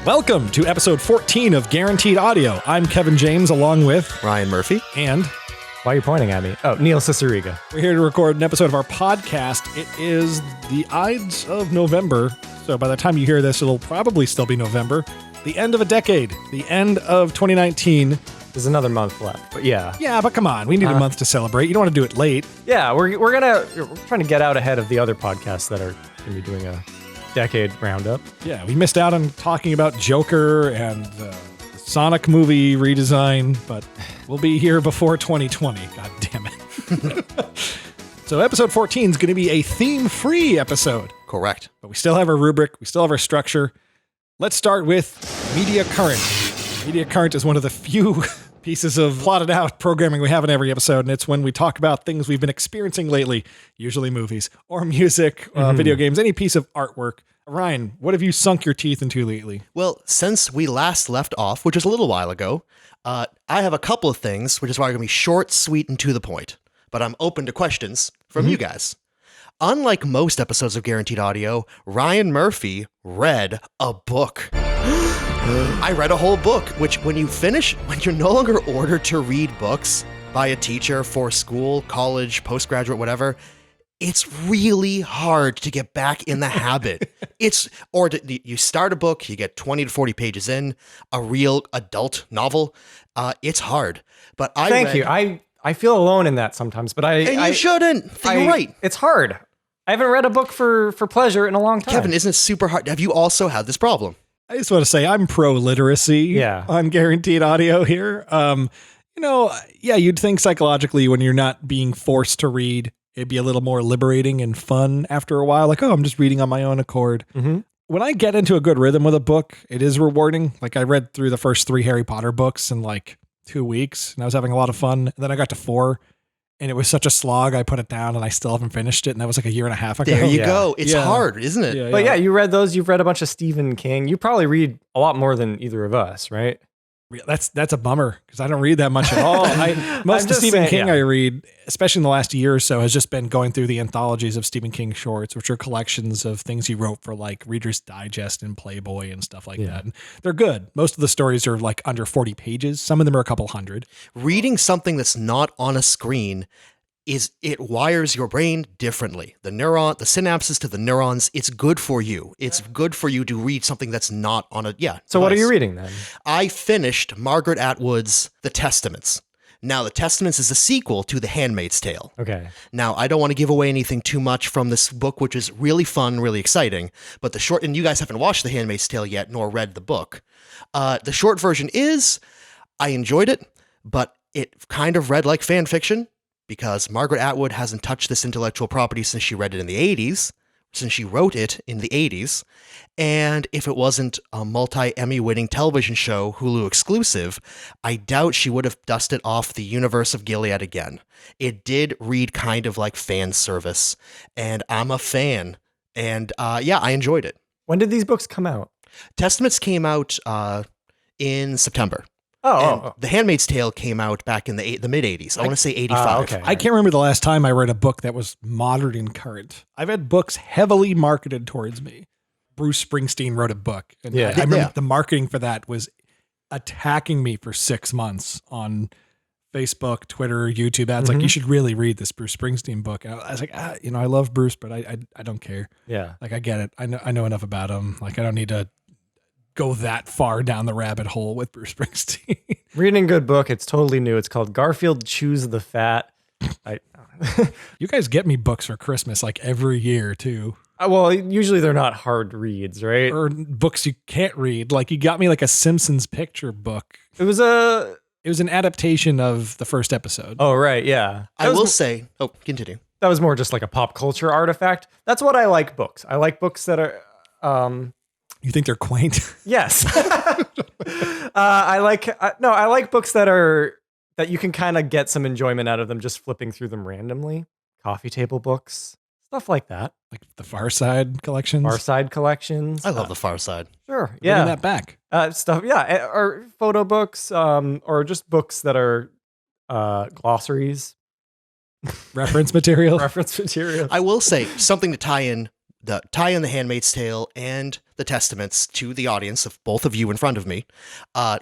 Welcome to episode 14 of Guaranteed Audio. I'm Kevin James along with Ryan Murphy. And why are you pointing at me? Oh, Neil Ciceriga. We're here to record an episode of our podcast. It is the Ides of November. So by the time you hear this, it'll probably still be November. The end of a decade. The end of 2019. There's another month left, but yeah. Yeah, but come on. We need a month to celebrate. You don't want to do it late. Yeah, we're trying to get out ahead of the other podcasts that are going to be doing a decade roundup. Yeah, we missed out on talking about Joker and the Sonic movie redesign, but we'll be here before 2020. God damn it. So episode 14 is going to be a theme-free episode. Correct. But we still have our rubric. We still have our structure. Let's start with Media Current. Media Current is one of the few pieces of plotted out programming we have in every episode, and it's when we talk about things we've been experiencing lately, usually movies or music, video games, any piece of artwork. Ryan, what have you sunk your teeth into lately? Well, since we last left off, which was a little while ago, I have a couple of things, which is why I'm going to be short, sweet, and to the point. But I'm open to questions from you guys. Unlike most episodes of Guaranteed Audio, Ryan Murphy read a book. I read a whole book, which when you're no longer ordered to read books by a teacher for school, college, postgraduate, whatever, it's really hard to get back in the habit. You start a book, you get 20 to 40 pages in, a real adult novel. It's hard. But Thank you. I feel alone in that sometimes, but you shouldn't. You're right. It's hard. I haven't read a book for pleasure in a long time. Kevin, isn't it super hard? Have you also had this problem? I just want to say I'm pro-literacy on Guaranteed Audio here. You'd think psychologically when you're not being forced to read, it'd be a little more liberating and fun after a while. Like, I'm just reading on my own accord. Mm-hmm. When I get into a good rhythm with a book, it is rewarding. Like I read through the first 3 Harry Potter books in like 2 weeks and I was having a lot of fun. And then I got to 4 and it was such a slog. I put it down and I still haven't finished it. And that was like a year and a half ago. There you go. It's hard, isn't it? Yeah, but yeah, you read those. You've read a bunch of Stephen King. You probably read a lot more than either of us, right? That's a bummer because I don't read that much at all. Most of Stephen King I read, especially in the last year or so, has just been going through the anthologies of Stephen King shorts, which are collections of things he wrote for like Reader's Digest and Playboy and stuff like that. And they're good. Most of the stories are like under 40 pages. Some of them are a couple hundred. Reading something that's not on a screen it wires your brain differently. The synapses to the neurons, it's good for you. It's good for you to read something that's not on a, So device. What are you reading then? I finished Margaret Atwood's The Testaments. Now, The Testaments is a sequel to The Handmaid's Tale. Okay. Now, I don't want to give away anything too much from this book, which is really fun, really exciting, but and you guys haven't watched The Handmaid's Tale yet, nor read the book. The short version is, I enjoyed it, but it kind of read like fan fiction, because Margaret Atwood hasn't touched this intellectual property since she read it in the 80s, since she wrote it in the 80s. And if it wasn't a multi-Emmy winning television show, Hulu exclusive, I doubt she would have dusted off the universe of Gilead again. It did read kind of like fan service, and I'm a fan. And I enjoyed it. When did these books come out? Testaments came out in September. The Handmaid's Tale came out back in the mid-'80s. I want to say 85. Okay. I can't remember the last time I read a book that was modern and current. I've had books heavily marketed towards me. Bruce Springsteen wrote a book. And I remember the marketing for that was attacking me for 6 months on Facebook, Twitter, YouTube ads. Like, you should really read this Bruce Springsteen book. And I was like, I love Bruce, but I don't care. Yeah. Like, I get it. I know enough about him. Like, I don't need to go that far down the rabbit hole with Bruce Springsteen. Reading a good book. It's totally new. It's called Garfield Chews the Fat. You guys get me books for Christmas like every year too. Well, usually they're not hard reads, right? Or books you can't read. Like you got me like a Simpsons picture book. It was an adaptation of the first episode. Oh, right. Yeah. I will say, continue. That was more just like a pop culture artifact. That's what I like books. I like books that are, You think they're quaint? Yes. I like books that you can kind of get some enjoyment out of them just flipping through them randomly. Coffee table books, stuff like that. Like the Far Side collections? Far Side collections. I love the Far Side. Sure. Yeah. Bringing that back. Stuff. Yeah. Or photo books, or just books that are glossaries. Reference material. Reference material. I will say something to tie in tie in The Handmaid's Tale and the Testaments to the audience of both of you in front of me,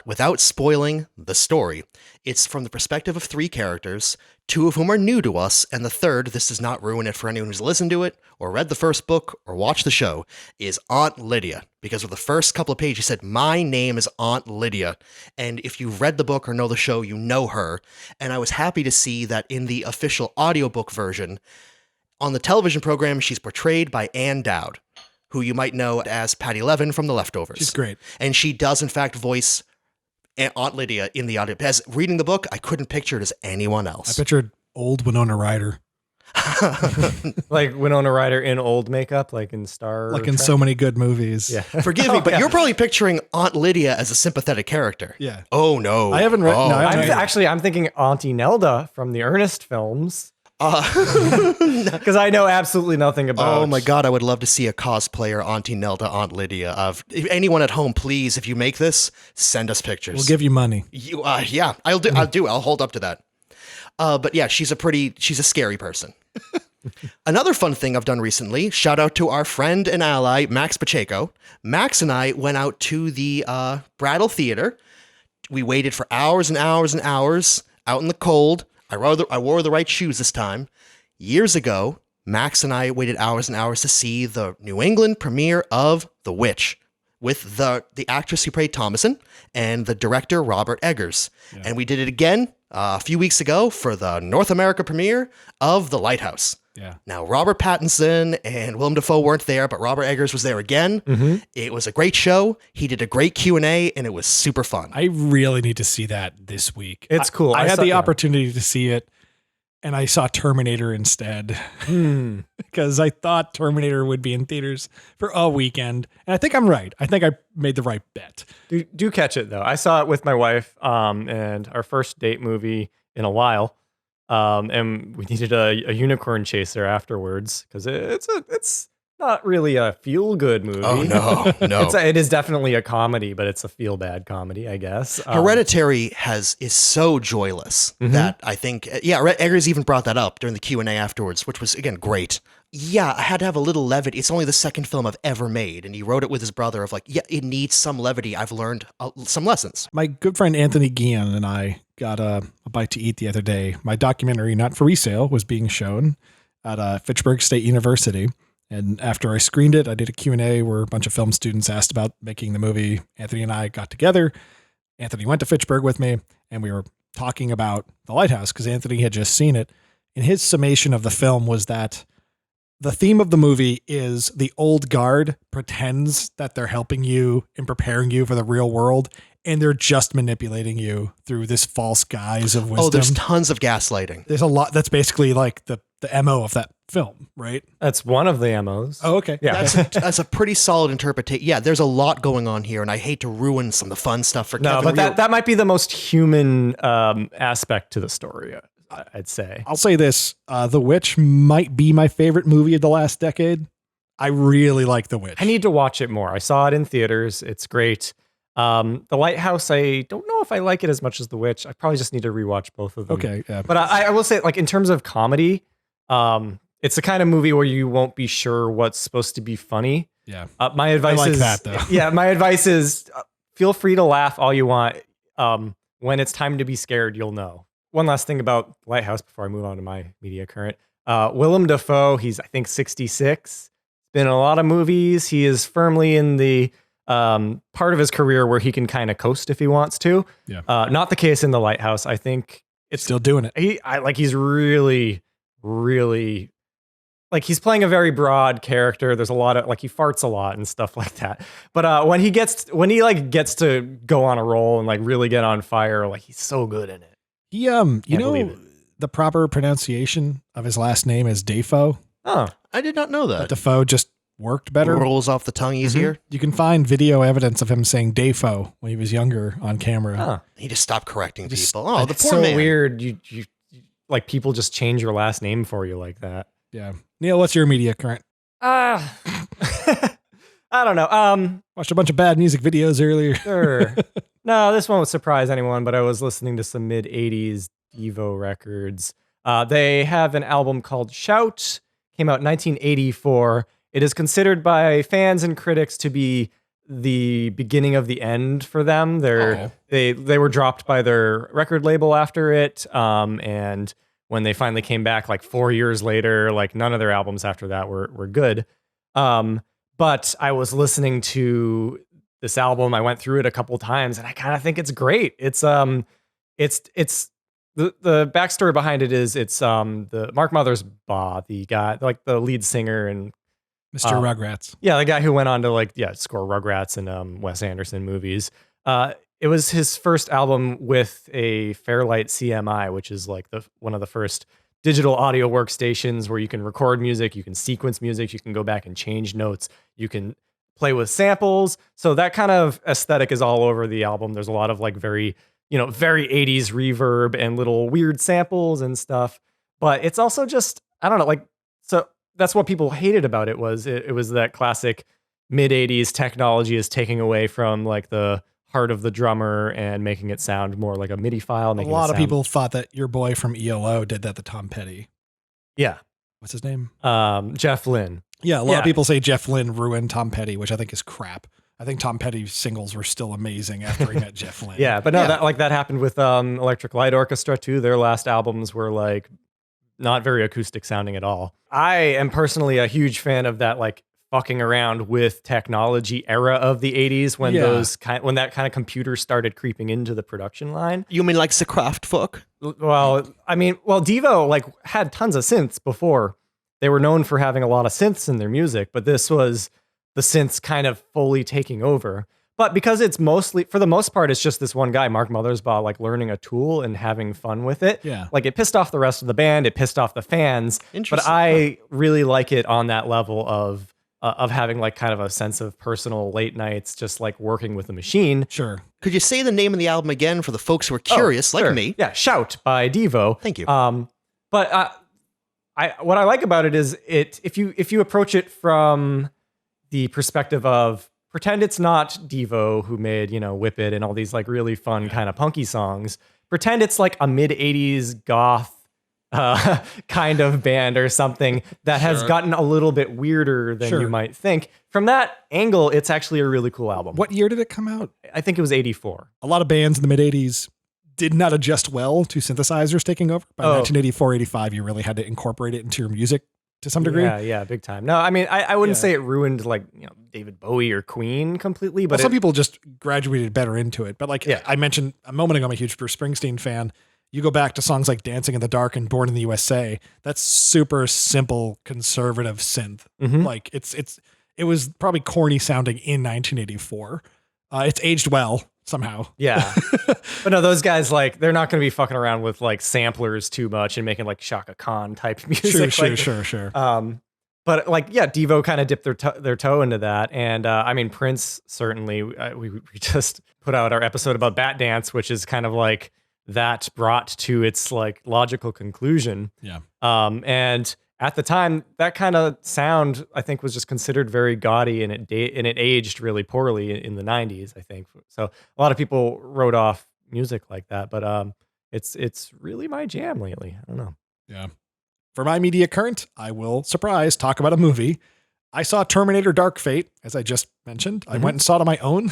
without spoiling the story. It's from the perspective of 3 characters, 2 of whom are new to us, and the third, this does not ruin it for anyone who's listened to it, or read the first book, or watched the show, is Aunt Lydia. Because with the first couple of pages, she said, "My name is Aunt Lydia." And if you've read the book or know the show, you know her. And I was happy to see that in the official audiobook version, on the television program, she's portrayed by Ann Dowd, who you might know as Patty Levin from The Leftovers. She's great. And she does, in fact, voice Aunt Lydia in the audio. As reading the book, I couldn't picture it as anyone else. I pictured old Winona Ryder. Like Winona Ryder in old makeup, like in Star Like in Trek? so many good movies. Yeah. Forgive me, but you're probably picturing Aunt Lydia as a sympathetic character. Yeah. Oh, no. I haven't read. Oh. No, I haven't read. I'm thinking Auntie Nelda from the Ernest films. Because I know absolutely nothing about. Oh my God, I would love to see a cosplayer Auntie Nelda, Aunt Lydia. If anyone at home, please, if you make this, send us pictures. We'll give you money. Yeah, I'll do. I'll hold up to that. But yeah, she's a scary person. Another fun thing I've done recently, shout out to our friend and ally, Max Pacheco. Max and I went out to the Brattle Theater. We waited for hours and hours and hours out in the cold. I wore the right shoes this time. Years ago, Max and I waited hours and hours to see the New England premiere of The Witch with the actress who played Thomasin and the director Robert Eggers. Yeah. And we did it again a few weeks ago for the North America premiere of The Lighthouse. Yeah. Now, Robert Pattinson and Willem Dafoe weren't there, but Robert Eggers was there again. Mm-hmm. It was a great show. He did a great Q&A, and it was super fun. I really need to see that this week. It's cool. I had the opportunity to see it, and I saw Terminator instead because I thought Terminator would be in theaters for a weekend. And I think I'm right. I think I made the right bet. Do catch it, though. I saw it with my wife and our first date movie in a while. And we needed a unicorn chaser afterwards because it's not really a feel good movie. Oh no. It is definitely a comedy, but it's a feel bad comedy, I guess. Hereditary is so joyless that I think Eggers even brought that up during the Q&A afterwards, which was again great. Yeah, I had to have a little levity. It's only the second film I've ever made, and he wrote it with his brother of like, yeah, it needs some levity. I've learned some lessons. My good friend Anthony Guillen and I got a bite to eat the other day. My documentary, Not for Resale, was being shown at Fitchburg State University. And after I screened it, I did a Q&A where a bunch of film students asked about making the movie. Anthony and I got together. Anthony went to Fitchburg with me, and we were talking about The Lighthouse because Anthony had just seen it. And his summation of the film was that the theme of the movie is the old guard pretends that they're helping you and preparing you for the real world, and they're just manipulating you through this false guise of wisdom. Oh, there's tons of gaslighting. There's a lot. That's basically like the MO of that film, right? That's one of the MOs. Oh, okay. Yeah. That's a pretty solid interpretation. Yeah, there's a lot going on here, and I hate to ruin some of the fun stuff for No, Kevin. but that might be the most human aspect to the story, I'd say. I'll say this. The Witch might be my favorite movie of the last decade. I really like The Witch. I need to watch it more. I saw it in theaters. It's great. The Lighthouse, I don't know if I like it as much as The Witch. I probably just need to rewatch both of them. Okay. Yeah. But I will say, like, in terms of comedy, it's the kind of movie where you won't be sure what's supposed to be funny. Yeah. My advice I like is that, though. Yeah, my advice is feel free to laugh all you want. When it's time to be scared, you'll know. One last thing about Lighthouse before I move on to my media current. Willem Dafoe, he's, I think, 66. Been in a lot of movies. He is firmly in the part of his career where he can kind of coast if he wants to. Yeah. Not the case in The Lighthouse. I think it's still doing it. He's really, really, like, he's playing a very broad character. There's a lot of, like, he farts a lot and stuff like that. But when he gets to go on a roll and like really get on fire, like, he's so good in it. He the proper pronunciation of his last name is Defoe. Oh, I did not know that. But Defoe just worked better. Rolls off the tongue easier. Mm-hmm. You can find video evidence of him saying Defoe when he was younger on camera. Huh. He just stopped correcting people. Oh, the poor so man. Weird. You like, people just change your last name for you like that. Yeah. Neil, what's your media current? I don't know. Watched a bunch of bad music videos earlier. Sure. No, this won't surprise anyone, but I was listening to some mid-'80s Devo records. They have an album called Shout, came out in 1984. It is considered by fans and critics to be the beginning of the end for them. They were dropped by their record label after it, and when they finally came back, like 4 years later, like none of their albums after that were good. But I was listening to this album. I went through it a couple times, and I kind of think it's great. It's the backstory behind it is it's the Mark Mothersbaugh, the guy, like the lead singer and Mr. Rugrats. Yeah, the guy who went on to score Rugrats and Wes Anderson movies. It was his first album with a Fairlight CMI, which is like one of the first digital audio workstations where you can record music, you can sequence music, you can go back and change notes, you can play with samples. So that kind of aesthetic is all over the album. There's a lot of like very 80s reverb and little weird samples and stuff. But it's also just, I don't know, like, so that's what people hated about it was it was that classic mid 80s technology is taking away from like the heart of the drummer and making it sound more like a MIDI file. A lot of people thought that your boy from ELO did that to Tom Petty. Yeah. What's his name? Jeff Lynne. Yeah, a lot of people say Jeff Lynne ruined Tom Petty, which I think is crap. I think Tom Petty's singles were still amazing after he met Jeff Lynne. Yeah, but no, that happened with Electric Light Orchestra too. Their last albums were like not very acoustic sounding at all. I am personally a huge fan of that like fucking around with technology era of the 80s when when that kind of computer started creeping into the production line. You mean like the Kraftwerk? Well, I mean, Devo like had tons of synths before. They were known for having a lot of synths in their music, but this was the synths kind of fully taking over. But because it's mostly, for the most part, it's just this one guy, Mark Mothersbaugh, like learning a tool and having fun with it. Yeah. Like it pissed off the rest of the band. It pissed off the fans. Interesting. But I really like it on that level of having like kind of a sense of personal late nights, just like working with the machine. Sure. Could you say the name of the album again for the folks who are curious, like me? Yeah. Shout by Devo. Thank you. But what I like about it is if you approach it from the perspective of pretend it's not Devo who made, Whip It and all these like really fun kind of punky songs. Pretend it's like a mid 80s goth kind of band or something that has gotten a little bit weirder than you might think. From that angle, it's actually a really cool album. What year did it come out? I think it was 84. A lot of bands in the mid 80s did not adjust well to synthesizers taking over. By 1984, 85, you really had to incorporate it into your music to some degree. Yeah, big time. No, I mean, I wouldn't say it ruined like, David Bowie or Queen completely, but some people just graduated better into it. But like I mentioned a moment ago, I'm a huge Bruce Springsteen fan. You go back to songs like Dancing in the Dark and Born in the USA. That's super simple, conservative synth. Mm-hmm. Like it was probably corny sounding in 1984. It's aged well somehow. Yeah. But no, those guys, like, they're not going to be fucking around with like samplers too much and making like Shaka Khan type music. Sure. But like, yeah, Devo kind of dipped their toe into that. And I mean, Prince, certainly, we just put out our episode about Bat Dance, which is kind of like that brought to its like logical conclusion. Yeah. And at the time, that kind of sound, I think, was just considered very gaudy, and it aged really poorly in the 90s, I think. So a lot of people wrote off music like that, but it's really my jam lately. I don't know. Yeah. For my media current, I will, talk about a movie. I saw Terminator Dark Fate, as I just mentioned. I went and saw it on my own.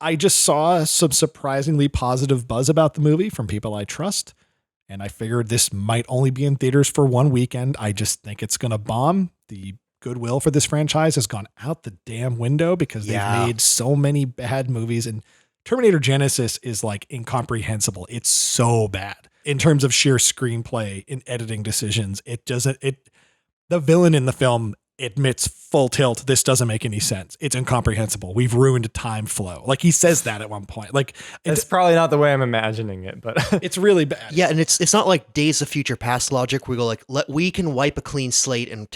I just saw some surprisingly positive buzz about the movie from people I trust. And I figured this might only be in theaters for one weekend. I just think it's going to bomb. The goodwill for this franchise has gone out the damn window because they've made so many bad movies. And Terminator Genesis is like incomprehensible. It's so bad in terms of sheer screenplay and editing decisions. The villain in the film admits full tilt. This doesn't make any sense. It's incomprehensible. We've ruined time flow. Like he says that at one point. Like it's probably not the way I'm imagining it, but it's really bad. Yeah. And it's not like Days of Future Past logic. We go like, we can wipe a clean slate and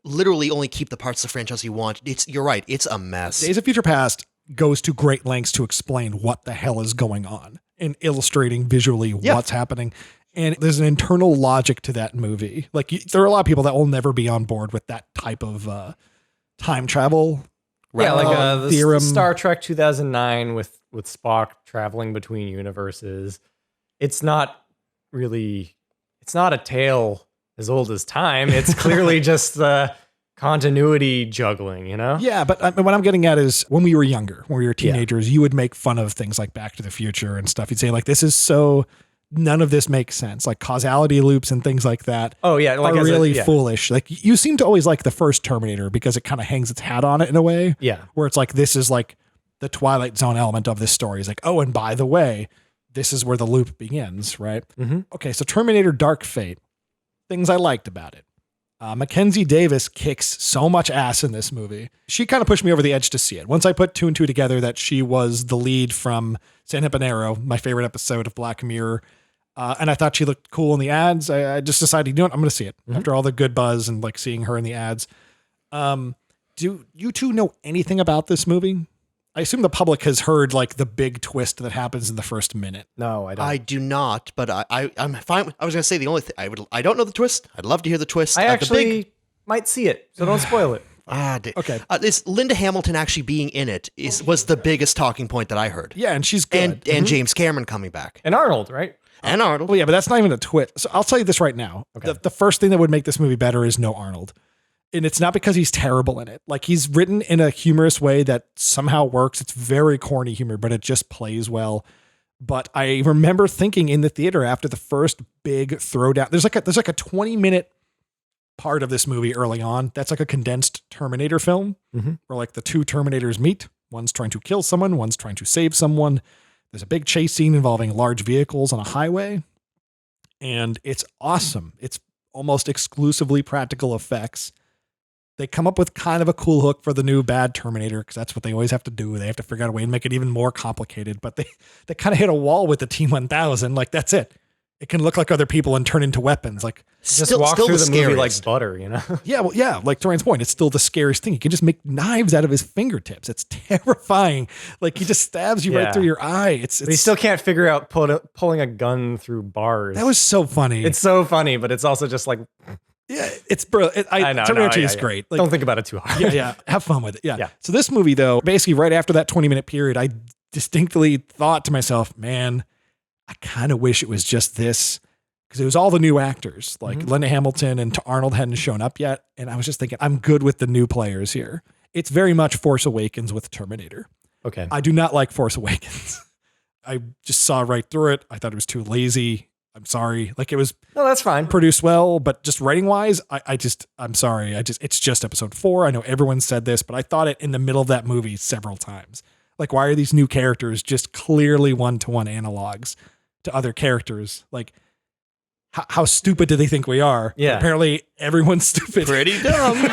literally only keep the parts of the franchise you want. You're right. It's a mess. Days of Future Past goes to great lengths to explain what the hell is going on and illustrating visually what's happening. And there's an internal logic to that movie. Like there are a lot of people that will never be on board with that type of time travel. Yeah, like theorem. The Star Trek 2009 with Spock traveling between universes. It's not a tale as old as time. It's clearly just continuity juggling, you know? Yeah, but what I'm getting at is when we were younger, when we were teenagers, you would make fun of things like Back to the Future and stuff. You'd say like, this is so, none of this makes sense. Like causality loops and things like that. Oh yeah, like are really foolish. Like you seem to always like the first Terminator because it kind of hangs its hat on it in a way. Yeah. Where it's like, this is like the Twilight Zone element of this story. It's like, oh, and by the way, this is where the loop begins, right? Mm-hmm. Okay, so Terminator Dark Fate. Things I liked about it. Mackenzie Davis kicks so much ass in this movie. She kind of pushed me over the edge to see it. Once I put two and two together that she was the lead from San Junipero, my favorite episode of Black Mirror, and I thought she looked cool in the ads, I just decided, you know what, I'm going to see it. Mm-hmm. After all the good buzz and like seeing her in the ads. Do you two know anything about this movie? I assume the public has heard like the big twist that happens in the first minute. No, I don't. I do not, but I'm fine. I was going to say the only thing I don't know the twist. I'd love to hear the twist. I actually might see it, so don't spoil it. Okay. This Linda Hamilton actually being in it was the biggest talking point that I heard. Yeah, and she's good. And James Cameron coming back. And Arnold, right? And Arnold. Well, yeah, but that's not even a twist. So I'll tell you this right now. Okay. The first thing that would make this movie better is no Arnold. And it's not because he's terrible in it. Like he's written in a humorous way that somehow works. It's very corny humor, but it just plays well. But I remember thinking in the theater after the first big throwdown, there's like a 20-minute part of this movie early on. That's like a condensed Terminator film where like the two Terminators meet. One's trying to kill someone. One's trying to save someone. There's a big chase scene involving large vehicles on a highway. And it's awesome. It's almost exclusively practical effects. They come up with kind of a cool hook for the new bad Terminator because that's what they always have to do. They have to figure out a way to make it even more complicated, but they kind of hit a wall with the T-1000. Like that's it. It can look like other people and turn into weapons. Like just walk through the movie like butter, you know? Yeah, well, yeah. Like Torian's point, it's still the scariest thing. He can just make knives out of his fingertips. It's terrifying. Like he just stabs you right through your eye. It's but you still can't figure out pulling a gun through bars. That was so funny. It's so funny, but it's also just like. Yeah, it's brilliant. I know. Terminator 2 is great. Like, don't think about it too hard. Yeah. Have fun with it. Yeah. So this movie, though, basically right after that 20-minute period, I distinctly thought to myself, man, I kind of wish it was just this because it was all the new actors. Like Linda Hamilton and Arnold hadn't shown up yet. And I was just thinking, I'm good with the new players here. It's very much Force Awakens with Terminator. Okay. I do not like Force Awakens. I just saw right through it. I thought it was too lazy. I'm sorry. Like it was that's fine. Produced well, but just writing wise, I'm sorry. It's just episode 4. I know everyone said this, but I thought it in the middle of that movie several times. Like, why are these new characters just clearly one-to-one analogs to other characters? Like, how stupid do they think we are? Yeah. Apparently everyone's stupid. Pretty dumb.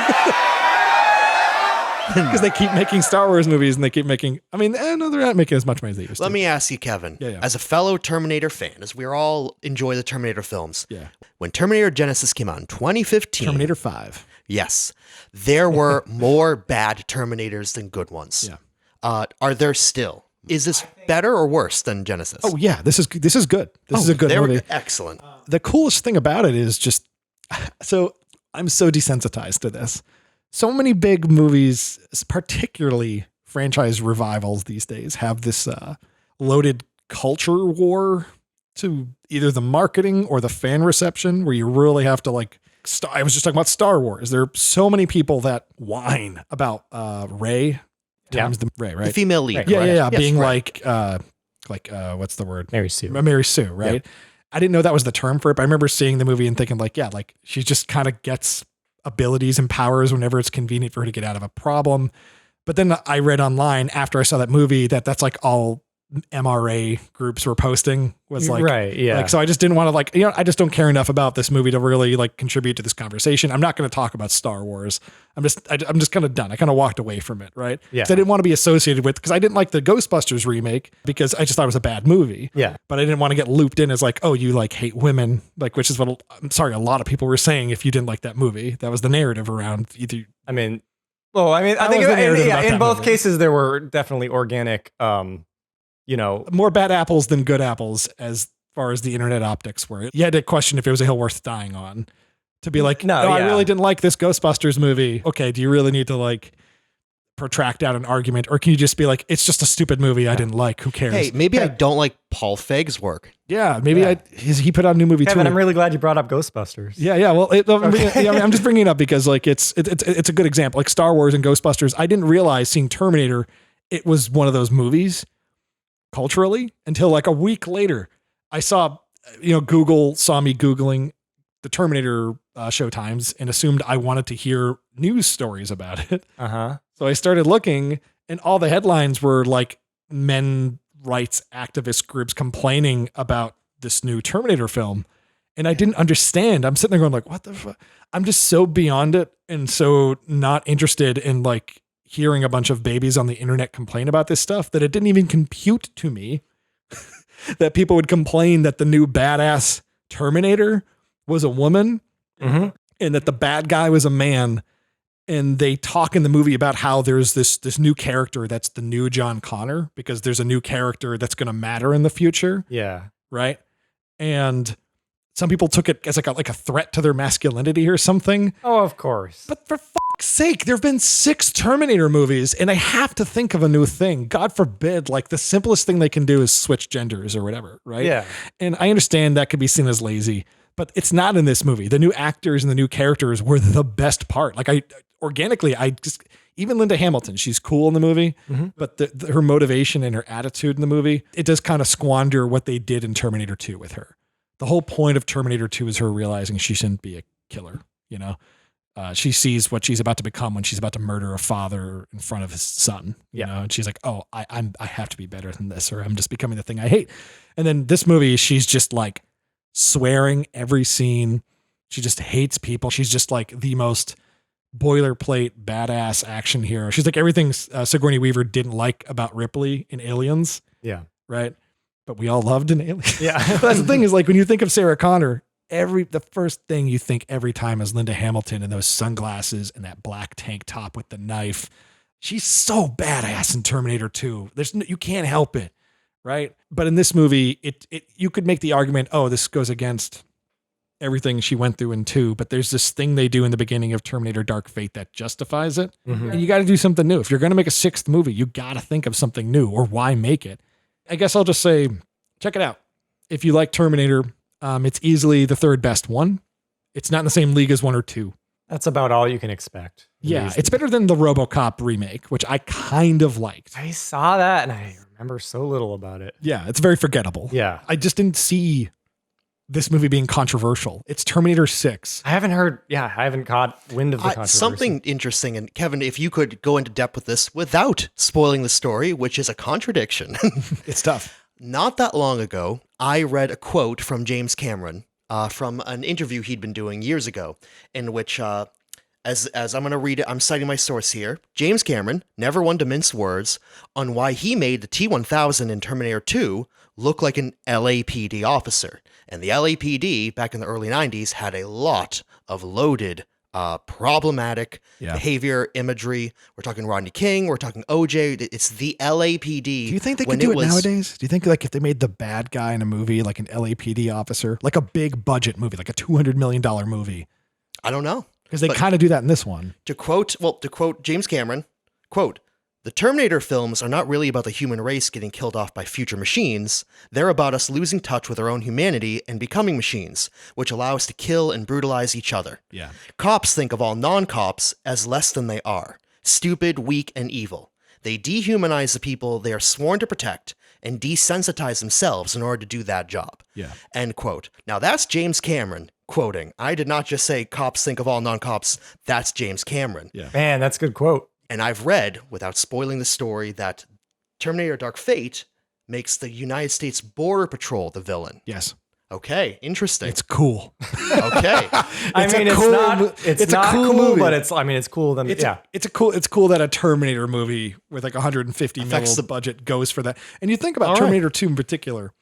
Because they keep making Star Wars movies and they keep making, no, they're not making as much money as they used to. Let me ask you, Kevin, as a fellow Terminator fan, as we all enjoy the Terminator films, when Terminator Genesis came out in 2015, Terminator 5. Yes, there were more bad Terminators than good ones. Yeah. Are there still? Is this better or worse than Genesis? Oh yeah, this is good. This is a good movie. Excellent. The coolest thing about it is just, so I'm so desensitized to this. So many big movies, particularly franchise revivals these days, have this loaded culture war to either the marketing or the fan reception where you really have to like, I was just talking about Star Wars. There are so many people that whine about Rey times the Rey, right? The female lead. Right. Yeah. Yes, being right. like what's the word? Mary Sue, right? Yep. I didn't know that was the term for it, but I remember seeing the movie and thinking like, yeah, like she just kind of gets abilities and powers whenever it's convenient for her to get out of a problem. But then I read online after I saw that movie that's like all MRA groups were posting was like, right. Yeah. Like, so I just didn't want to I just don't care enough about this movie to really like contribute to this conversation. I'm not going to talk about Star Wars. I'm just kind of done. I kind of walked away from it. Right. Yeah. I didn't want to be associated with, cause I didn't like the Ghostbusters remake because I just thought it was a bad movie. Yeah. But I didn't want to get looped in as like, oh, you like hate women, like, which is what I'm sorry. A lot of people were saying if you didn't like that movie, that was the narrative around either. I think in both cases there were definitely organic, more bad apples than good apples as far as the internet optics were. You had to question if it was a hill worth dying on to be like, I really didn't like this Ghostbusters movie. Okay. Do you really need to like protract out an argument, or can you just be like, it's just a stupid movie I didn't like, who cares? Hey, maybe I don't like Paul Feig's work. Yeah, maybe he put out a new movie Kevin, too. I'm really glad you brought up Ghostbusters. Yeah. Well, I'm just bringing it up because like it's a good example. Like Star Wars and Ghostbusters, I didn't realize seeing Terminator, it was one of those movies culturally until like a week later. I saw, Google saw me Googling the Terminator showtimes and assumed I wanted to hear news stories about it. So I started looking, and all the headlines were like men rights activist groups complaining about this new Terminator film. And I didn't understand. I'm sitting there going like, what the fuck? I'm just so beyond it and so not interested in like hearing a bunch of babies on the internet complain about this stuff that it didn't even compute to me that people would complain that the new badass Terminator was a woman and that the bad guy was a man. And they talk in the movie about how there's this new character that's the new John Connor because there's a new character that's going to matter in the future. Yeah. Right. And some people took it as like a threat to their masculinity or something. Oh, of course. But for fuck's sake, there have been 6 Terminator movies and I have to think of a new thing. God forbid, like the simplest thing they can do is switch genders or whatever. Right. Yeah. And I understand that could be seen as lazy, but it's not in this movie. The new actors and the new characters were the best part. Like even Linda Hamilton, she's cool in the movie, but her motivation and her attitude in the movie, it does kind of squander what they did in Terminator 2 with her. The whole point of Terminator 2 is her realizing she shouldn't be a killer. She sees what she's about to become when she's about to murder a father in front of his son, and she's like, oh, I have to be better than this, or I'm just becoming the thing I hate. And then this movie, she's just like swearing every scene. She just hates people. She's just like the most boilerplate badass action hero. She's like everything Sigourney Weaver didn't like about Ripley in Aliens. Yeah. Right. But we all loved in Aliens. Yeah. That's the thing is like when you think of Sarah Connor, the first thing you think every time is Linda Hamilton and those sunglasses and that black tank top with the knife. She's so badass in Terminator 2. You can't help it. Right. But in this movie, you could make the argument, oh, this goes against everything she went through in 2, but there's this thing they do in the beginning of Terminator Dark Fate that justifies it. And you got to do something new. If you're going to make a 6th movie, you got to think of something new, or why make it? I guess I'll just say, check it out. If you like Terminator, it's easily the 3rd best one. It's not in the same league as 1 or 2. That's about all you can expect. Yeah. It's better than the RoboCop remake, which I kind of liked. I saw that and I remember so little about it. Yeah. It's very forgettable. Yeah. I just didn't see this movie being controversial. It's Terminator 6. I haven't caught wind of the controversy. Something interesting, and Kevin, if you could go into depth with this without spoiling the story, which is a contradiction. It's tough. Not that long ago, I read a quote from James Cameron from an interview he'd been doing years ago, in which, as I'm going to read it, I'm citing my source here. James Cameron, never one to mince words, on why he made the T-1000 in Terminator 2 look like an LAPD officer. And the LAPD, back in the early 90s, had a lot of loaded, problematic behavior, imagery. We're talking Rodney King. We're talking OJ. It's the LAPD. Do you think they could do it nowadays? Do you think like if they made the bad guy in a movie like an LAPD officer, like a big budget movie, like a $200 million movie? I don't know. Because they kind of do that in this one. To quote James Cameron, quote, "The Terminator films are not really about the human race getting killed off by future machines. They're about us losing touch with our own humanity and becoming machines, which allow us to kill and brutalize each other. Yeah. Cops think of all non-cops as less than they are, stupid, weak, and evil. They dehumanize the people they are sworn to protect and desensitize themselves in order to do that job." Yeah. End quote. Now that's James Cameron quoting. I did not just say cops think of all non-cops. That's James Cameron. Yeah. Man, that's a good quote. And I've read, without spoiling the story, that Terminator Dark Fate makes the United States Border Patrol the villain. Yes. Okay, interesting. It's cool. Okay. It's not cool movie, but it's cool. It's cool that a Terminator movie with like 150 mils the budget goes for that. And you think about Terminator 2 in particular,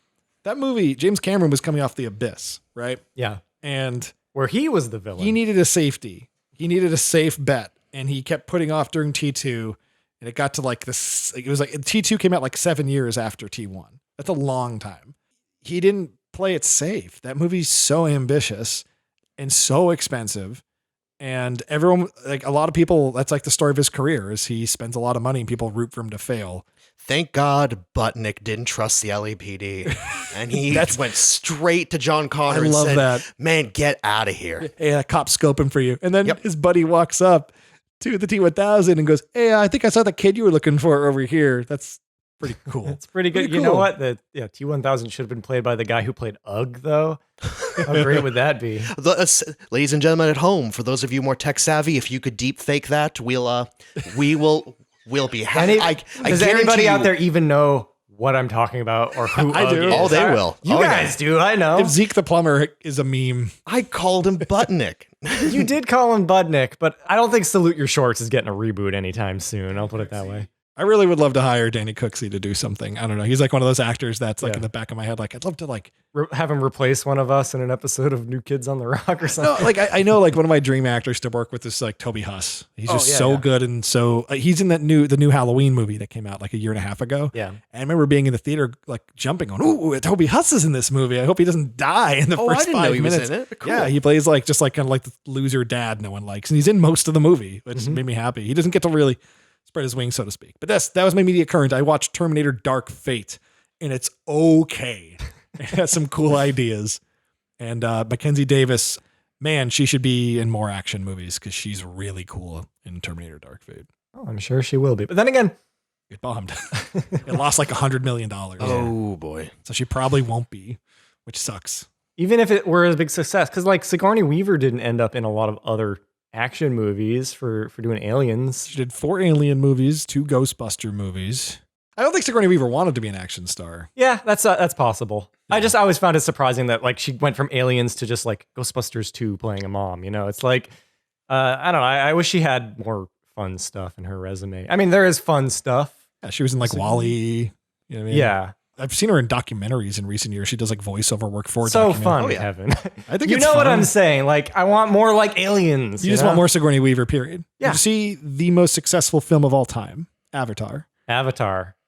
that movie, James Cameron was coming off The Abyss, right? Yeah. And where he was the villain. He needed a safety. He needed a safe bet. And he kept putting off during T2. And it got to like this, it was like T2 came out like 7 years after T1. That's a long time. He didn't play it safe. That movie's so ambitious and so expensive. And everyone, like a lot of people, that's like the story of his career is he spends a lot of money and people root for him to fail. Thank God Butnick didn't trust the LAPD. And he went straight to John Connor and said, that. Man, get out of here. Hey, that cop's scoping for you. And then his buddy walks up to the T-1000 and goes, hey, I think I saw the kid you were looking for over here. That's pretty cool. It's pretty good. You know what? The T-1000 should have been played by the guy who played Ugg, though. How great would that be? Ladies and gentlemen at home, for those of you more tech savvy, if you could deep fake that, we'll be happy. Does anybody out there even know what I'm talking about or who I do? Oh, they will. You guys do. I know. If Zeke the plumber is a meme. I called him Butnick. You did call him Budnick, but I don't think Salute Your Shorts is getting a reboot anytime soon. I'll put it that way. I really would love to hire Danny Cooksey to do something. I don't know. He's like one of those actors that's like in the back of my head. Like I'd love to like have him replace one of us in an episode of New Kids on the Rock or something. No, like I know like one of my dream actors to work with is like Toby Huss. He's just good. And so he's in the new Halloween movie that came out like a year and a half ago. Yeah. And I remember being in the theater, like jumping on, ooh, Toby Huss is in this movie. I hope he doesn't die in the first 5 minutes. I didn't know he was in it. Cool. Yeah. He plays like, just like kind of like the loser dad no one likes. And he's in most of the movie, which made me happy. He doesn't get to really spread his wings, so to speak. But that was my media current. I watched Terminator Dark Fate, and it's okay. It has some cool ideas. And Mackenzie Davis, man, she should be in more action movies because she's really cool in Terminator Dark Fate. Oh, I'm sure she will be. But then again, get bombed. It lost like $100 million. Oh, boy. So she probably won't be, which sucks. Even if it were a big success, because like Sigourney Weaver didn't end up in a lot of other action movies for doing Aliens. She did 4 Alien movies, 2 Ghostbuster movies. I don't think Sigourney Weaver wanted to be an action star. Yeah, that's possible. Yeah. I always found it surprising that like she went from Aliens to just like Ghostbusters 2 playing a mom. You know, it's like I don't know. I wish she had more fun stuff in her resume. I mean, there is fun stuff. Yeah, she was in like WALL-E. You know what I mean? Yeah. I've seen her in documentaries in recent years. She does like voiceover work for so fun, Kevin. I think you know what I'm saying. Like, I want more like Aliens. You just want more Sigourney Weaver. Period. Yeah. Did you see the most successful film of all time, Avatar?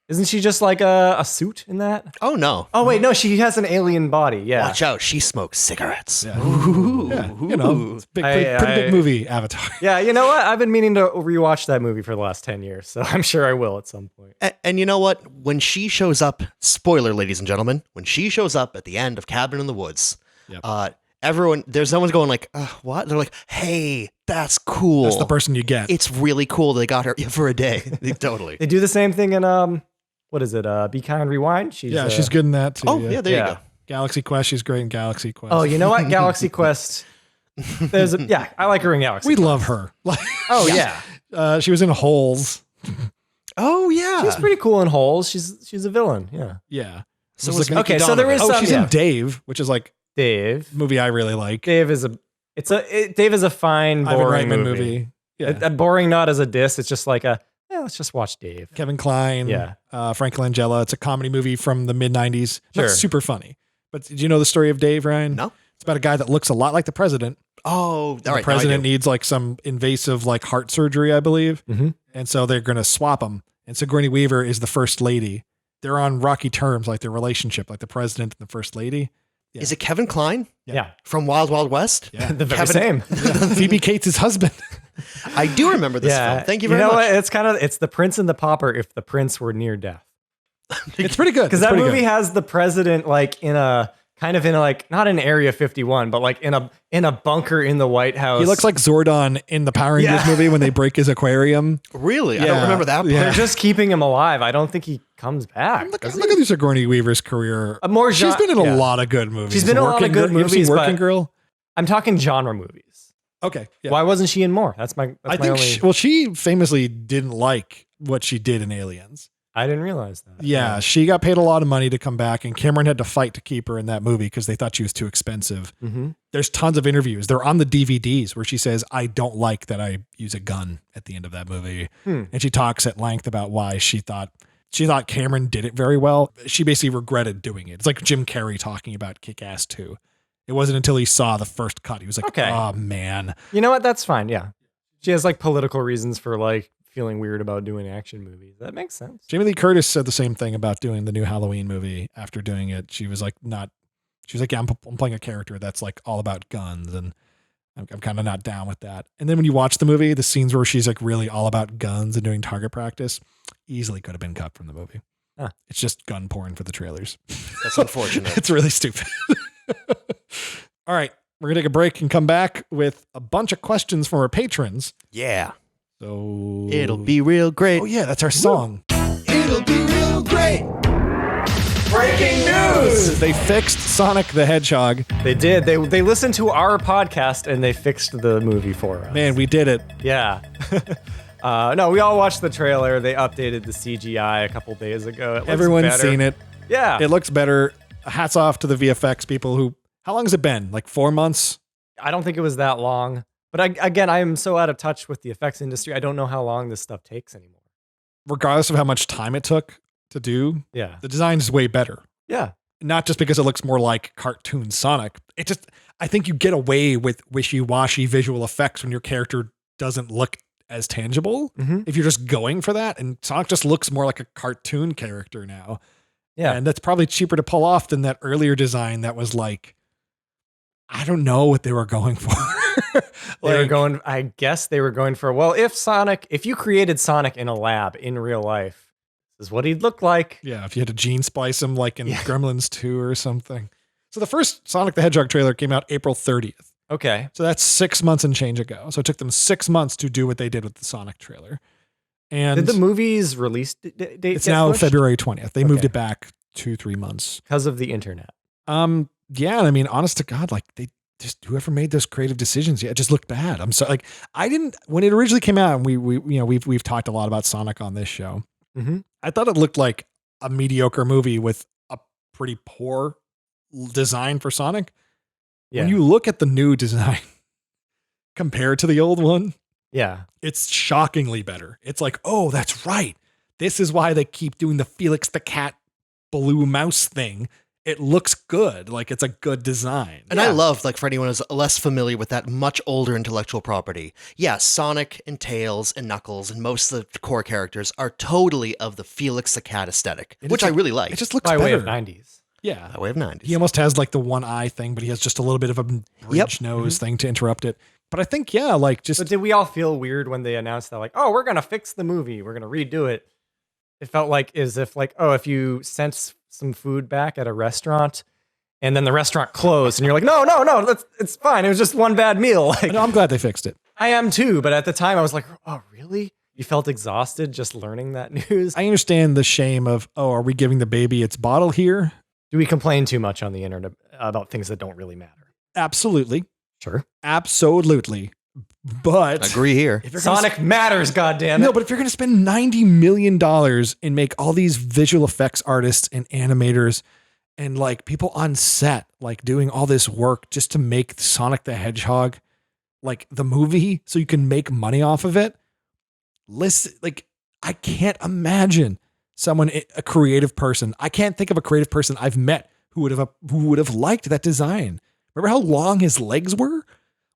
Isn't she just like a suit in that? Oh no. Oh wait, no, she has an alien body. Yeah. Watch out, she smokes cigarettes. Yeah. Ooh. Yeah. You know, it's pretty big movie, Avatar. Yeah, you know what? I've been meaning to rewatch that movie for the last 10 years, so I'm sure I will at some point. And you know what? When she shows up, spoiler, ladies and gentlemen, when she shows up at the end of Cabin in the Woods, there's no one's going like, what? They're like, hey, that's cool. That's the person you get. It's really cool they got her for a day. Totally. They do the same thing in what is it? Be Kind, Rewind. She's good in that too. Oh yeah, there you go. Galaxy Quest. She's great in Galaxy Quest. Oh, you know what? Galaxy Quest. I like her in Galaxy. We love her. Yeah. She was in Holes. Oh yeah, she's pretty cool in Holes. She's a villain. Yeah. Yeah. So there is. She's in Dave, which is like Dave movie I really like. Dave is a fine boring movie. Yeah. Boring not as a diss. It's just like let's just watch Dave. Kevin Kline. Yeah. Frank Langella. It's a comedy movie from the mid 90s. Sure. Not super funny. But did you know the story of Dave, Ryan? No. It's about a guy that looks a lot like the president. Oh, all right. The president needs like some invasive like heart surgery, I believe. Mm-hmm. And so they're going to swap him. And Sigourney Weaver is the first lady. They're on rocky terms, like their relationship, like the president and the first lady. Yeah. Is it Kevin Kline? Yeah. From Wild Wild West? Yeah. The very same. Phoebe Cates' husband. I do remember this film. Thank you very much. What? It's The Prince and the Pauper if the prince were near death. It's pretty good. Because that movie has the president like in a kind of in a, like not in Area 51, but like in a bunker in the White House. He looks like Zordon in the Power Rangers movie when they break his aquarium. Really? I don't remember that part. They're just keeping him alive. I don't think he comes back. Look at Sigourney Weaver's career. She's been in a lot of good movies. She's been in a lot of good movies. Working Girl? I'm talking genre movies. Okay. Yeah. Why wasn't she in more? I think she famously didn't like what she did in Aliens. I didn't realize that. Yeah, she got paid a lot of money to come back, and Cameron had to fight to keep her in that movie because they thought she was too expensive. Mm-hmm. There's tons of interviews. They're on the DVDs where she says, I don't like that I use a gun at the end of that movie. And she talks at length about why she thought Cameron did it very well. She basically regretted doing it. It's like Jim Carrey talking about Kick-Ass 2. It wasn't until he saw the first cut. He was like, oh, man. You know what? That's fine. Yeah. She has like political reasons for like feeling weird about doing action movies. That makes sense. Jamie Lee Curtis said the same thing about doing the new Halloween movie after doing it. She was like, yeah, I'm playing a character that's like all about guns. And I'm kind of not down with that. And then when you watch the movie, the scenes where she's like really all about guns and doing target practice easily could have been cut from the movie. Huh. It's just gun porn for the trailers. That's unfortunate. It's really stupid. All right. We're going to take a break and come back with a bunch of questions from our patrons. Yeah. So It'll be real great. Oh, yeah. That's our song. It'll be real great. Breaking news! They fixed Sonic the Hedgehog. They did. They listened to our podcast and they fixed the movie for us. Man, we did it. Yeah. No, we all watched the trailer. They updated the CGI a couple days ago. It looks Everyone's better. seen it. Yeah. It looks better. Hats off to the VFX people who, how long has it been? Like 4 months? I don't think it was that long. But I am so out of touch with the effects industry. I don't know how long this stuff takes anymore. Regardless of how much time it took to do, Yeah. the design is way better. Yeah. Not just because it looks more like cartoon Sonic. I think you get away with wishy-washy visual effects when your character doesn't look as tangible. Mm-hmm. If you're just going for that, and Sonic just looks more like a cartoon character now. Yeah. And that's probably cheaper to pull off than that earlier design that was like, I don't know what they were going for. I guess they were going for, well, if you created Sonic in a lab in real life, this is what he'd look like. Yeah, if you had to gene splice him like in Gremlins 2 or something. So the first Sonic the Hedgehog trailer came out April 30th. Okay. So that's 6 months and change ago. So it took them 6 months to do what they did with the Sonic trailer. And did the movie's release date it's get now pushed? February 20th. They moved it back 2-3 months. Because of the internet. Yeah, I mean, honest to God, like they just, whoever made those creative decisions, it just looked bad. I'm sorry. Like when it originally came out, and we've talked a lot about Sonic on this show. Mm-hmm. I thought it looked like a mediocre movie with a pretty poor design for Sonic. Yeah. When you look at the new design compared to the old one, yeah, it's shockingly better. It's like, oh, that's right. This is why they keep doing the Felix the Cat blue mouse thing. It looks good. Like it's a good design. And I love, like, for anyone who's less familiar with that much older intellectual property. Yeah, Sonic and Tails and Knuckles and most of the core characters are totally of the Felix the Cat aesthetic, which I really like. It just looks by better. way of 90s. Yeah. By way of 90s. He almost has like the one eye thing, but he has just a little bit of a bridge nose thing to interrupt it. But I think, But did we all feel weird when they announced that, like, oh, we're going to fix the movie. We're going to redo it. It felt like as if, like, oh, if you sent some food back at a restaurant and then the restaurant closed and you're like, no, it's fine. It was just one bad meal. Like, no, I'm glad they fixed it. I am too. But at the time I was like, oh, really? You felt exhausted just learning that news? I understand the shame of, oh, are we giving the baby its bottle here? Do we complain too much on the internet about things that don't really matter? Absolutely. Sure. Absolutely. But agree here. Sonic matters, goddammit. No, but if you're going to spend $90 million and make all these visual effects artists and animators and like people on set, like doing all this work just to make Sonic the Hedgehog, like the movie, so you can make money off of it. Listen, like I can't imagine a creative person. I can't think of a creative person I've met who would have liked that design. Remember how long his legs were?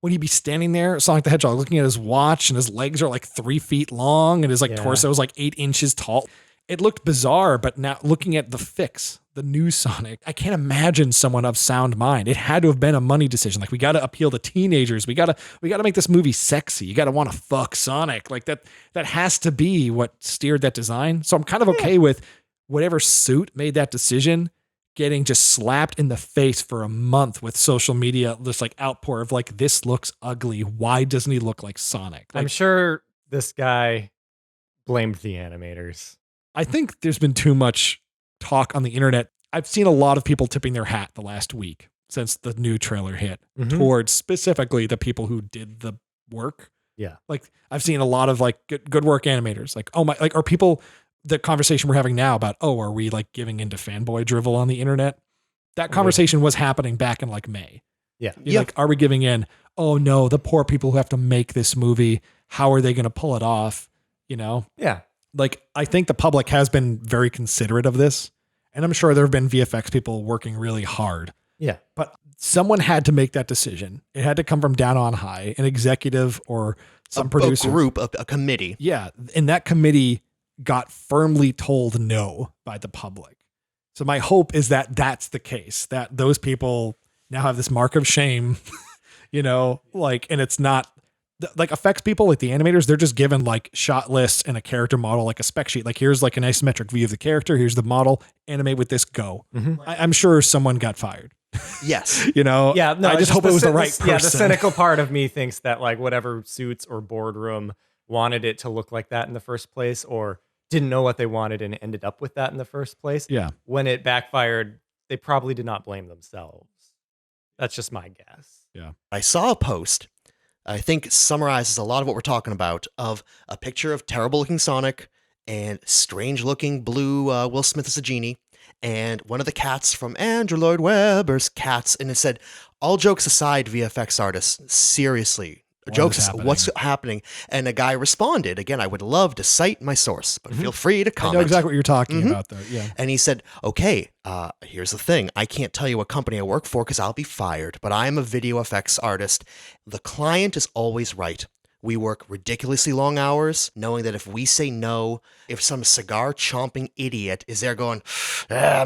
When he'd be standing there, Sonic the Hedgehog, looking at his watch, and his legs are like 3 feet long, and his torso is like 8 inches tall. It looked bizarre, but now looking at the new Sonic, I can't imagine someone of sound mind. It had to have been a money decision. Like, we got to appeal to teenagers. We got to make this movie sexy. You got to want to fuck Sonic. Like that has to be what steered that design. So I'm kind of okay with whatever suit made that decision getting just slapped in the face for a month with social media, this like outpour of like, this looks ugly. Why doesn't he look like Sonic? Like, I'm sure this guy blamed the animators. I think there's been too much talk on the internet. I've seen a lot of people tipping their hat the last week since the new trailer hit towards specifically the people who did the work. Yeah. Like I've seen a lot of like good work animators. Like, oh my, like are people, the conversation we're having now about, oh, are we like giving into fanboy drivel on the internet? That conversation was happening back in like May. Yeah. Like, are we giving in? Oh no, the poor people who have to make this movie, how are they going to pull it off? You know? Yeah. Like, I think the public has been very considerate of this. And I'm sure there have been VFX people working really hard. Yeah. But someone had to make that decision. It had to come from down on high, an executive or some producer. A group, a committee. Yeah. And that committee got firmly told no by the public. So my hope is that that's the case, that those people now have this mark of shame, like, and it's not like affects people like the animators. They're just given like shot lists and a character model, like a spec sheet. Like here's like an isometric view of the character. Here's the model, animate with this, go. I'm sure someone got fired. Yes. Yeah, no, I just hope it was the right person. Yeah, the cynical part of me thinks that like whatever suits or boardroom wanted it to look like that in the first place, or didn't know what they wanted and ended up with that in the first place. Yeah. When it backfired, they probably did not blame themselves. That's just my guess. Yeah. I saw a post, I think summarizes a lot of what we're talking about, of a picture of terrible looking Sonic and strange looking blue Will Smith as a genie, and one of the cats from Andrew Lloyd Webber's Cats, and it said, all jokes aside, VFX artists, seriously, what's happening? And a guy responded, again, I would love to cite my source, but feel free to comment. I know exactly what you're talking about, though. Yeah. And he said, okay, here's the thing. I can't tell you what company I work for because I'll be fired, but I'm a video effects artist. The client is always right. We work ridiculously long hours, knowing that if we say no, if some cigar chomping idiot is there going,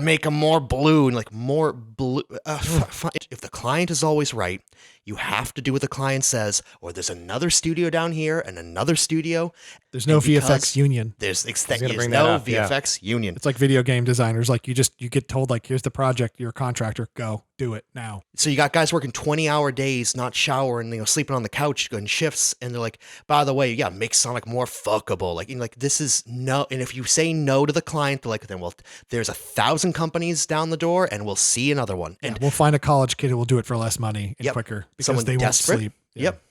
make them more blue, and like more blue. If the client is always right, you have to do what the client says, or there's another studio down here and another studio. There's no VFX union. There's no VFX union. It's like video game designers. Like you get told like, here's the project, you're a contractor, go do it now. So you got guys working 20-hour days, not showering, sleeping on the couch, going shifts, and they're like, by the way, yeah, make Sonic more fuckable. Like this is no. And if you say no to the client, they're like, then well, there's 1,000 companies down the door, and we'll see another one. And we'll find a college kid who will do it for less money and quicker because someone they desperate. Won't sleep. Yeah. Yep.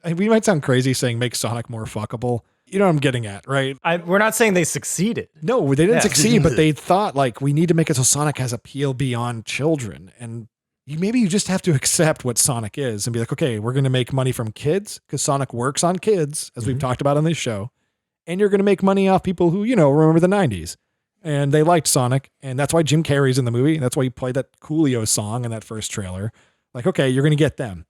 And we might sound crazy saying make Sonic more fuckable. You know what I'm getting at, right? We're not saying they succeeded. No, they didn't succeed, but they thought like we need to make it so Sonic has appeal beyond children. And maybe you just have to accept what Sonic is and be like, okay, we're going to make money from kids because Sonic works on kids, as we've talked about on this show. And you're going to make money off people who, remember the 90s. And they liked Sonic. And that's why Jim Carrey's in the movie. That's why he played that Coolio song in that first trailer. Like, okay, you're going to get them.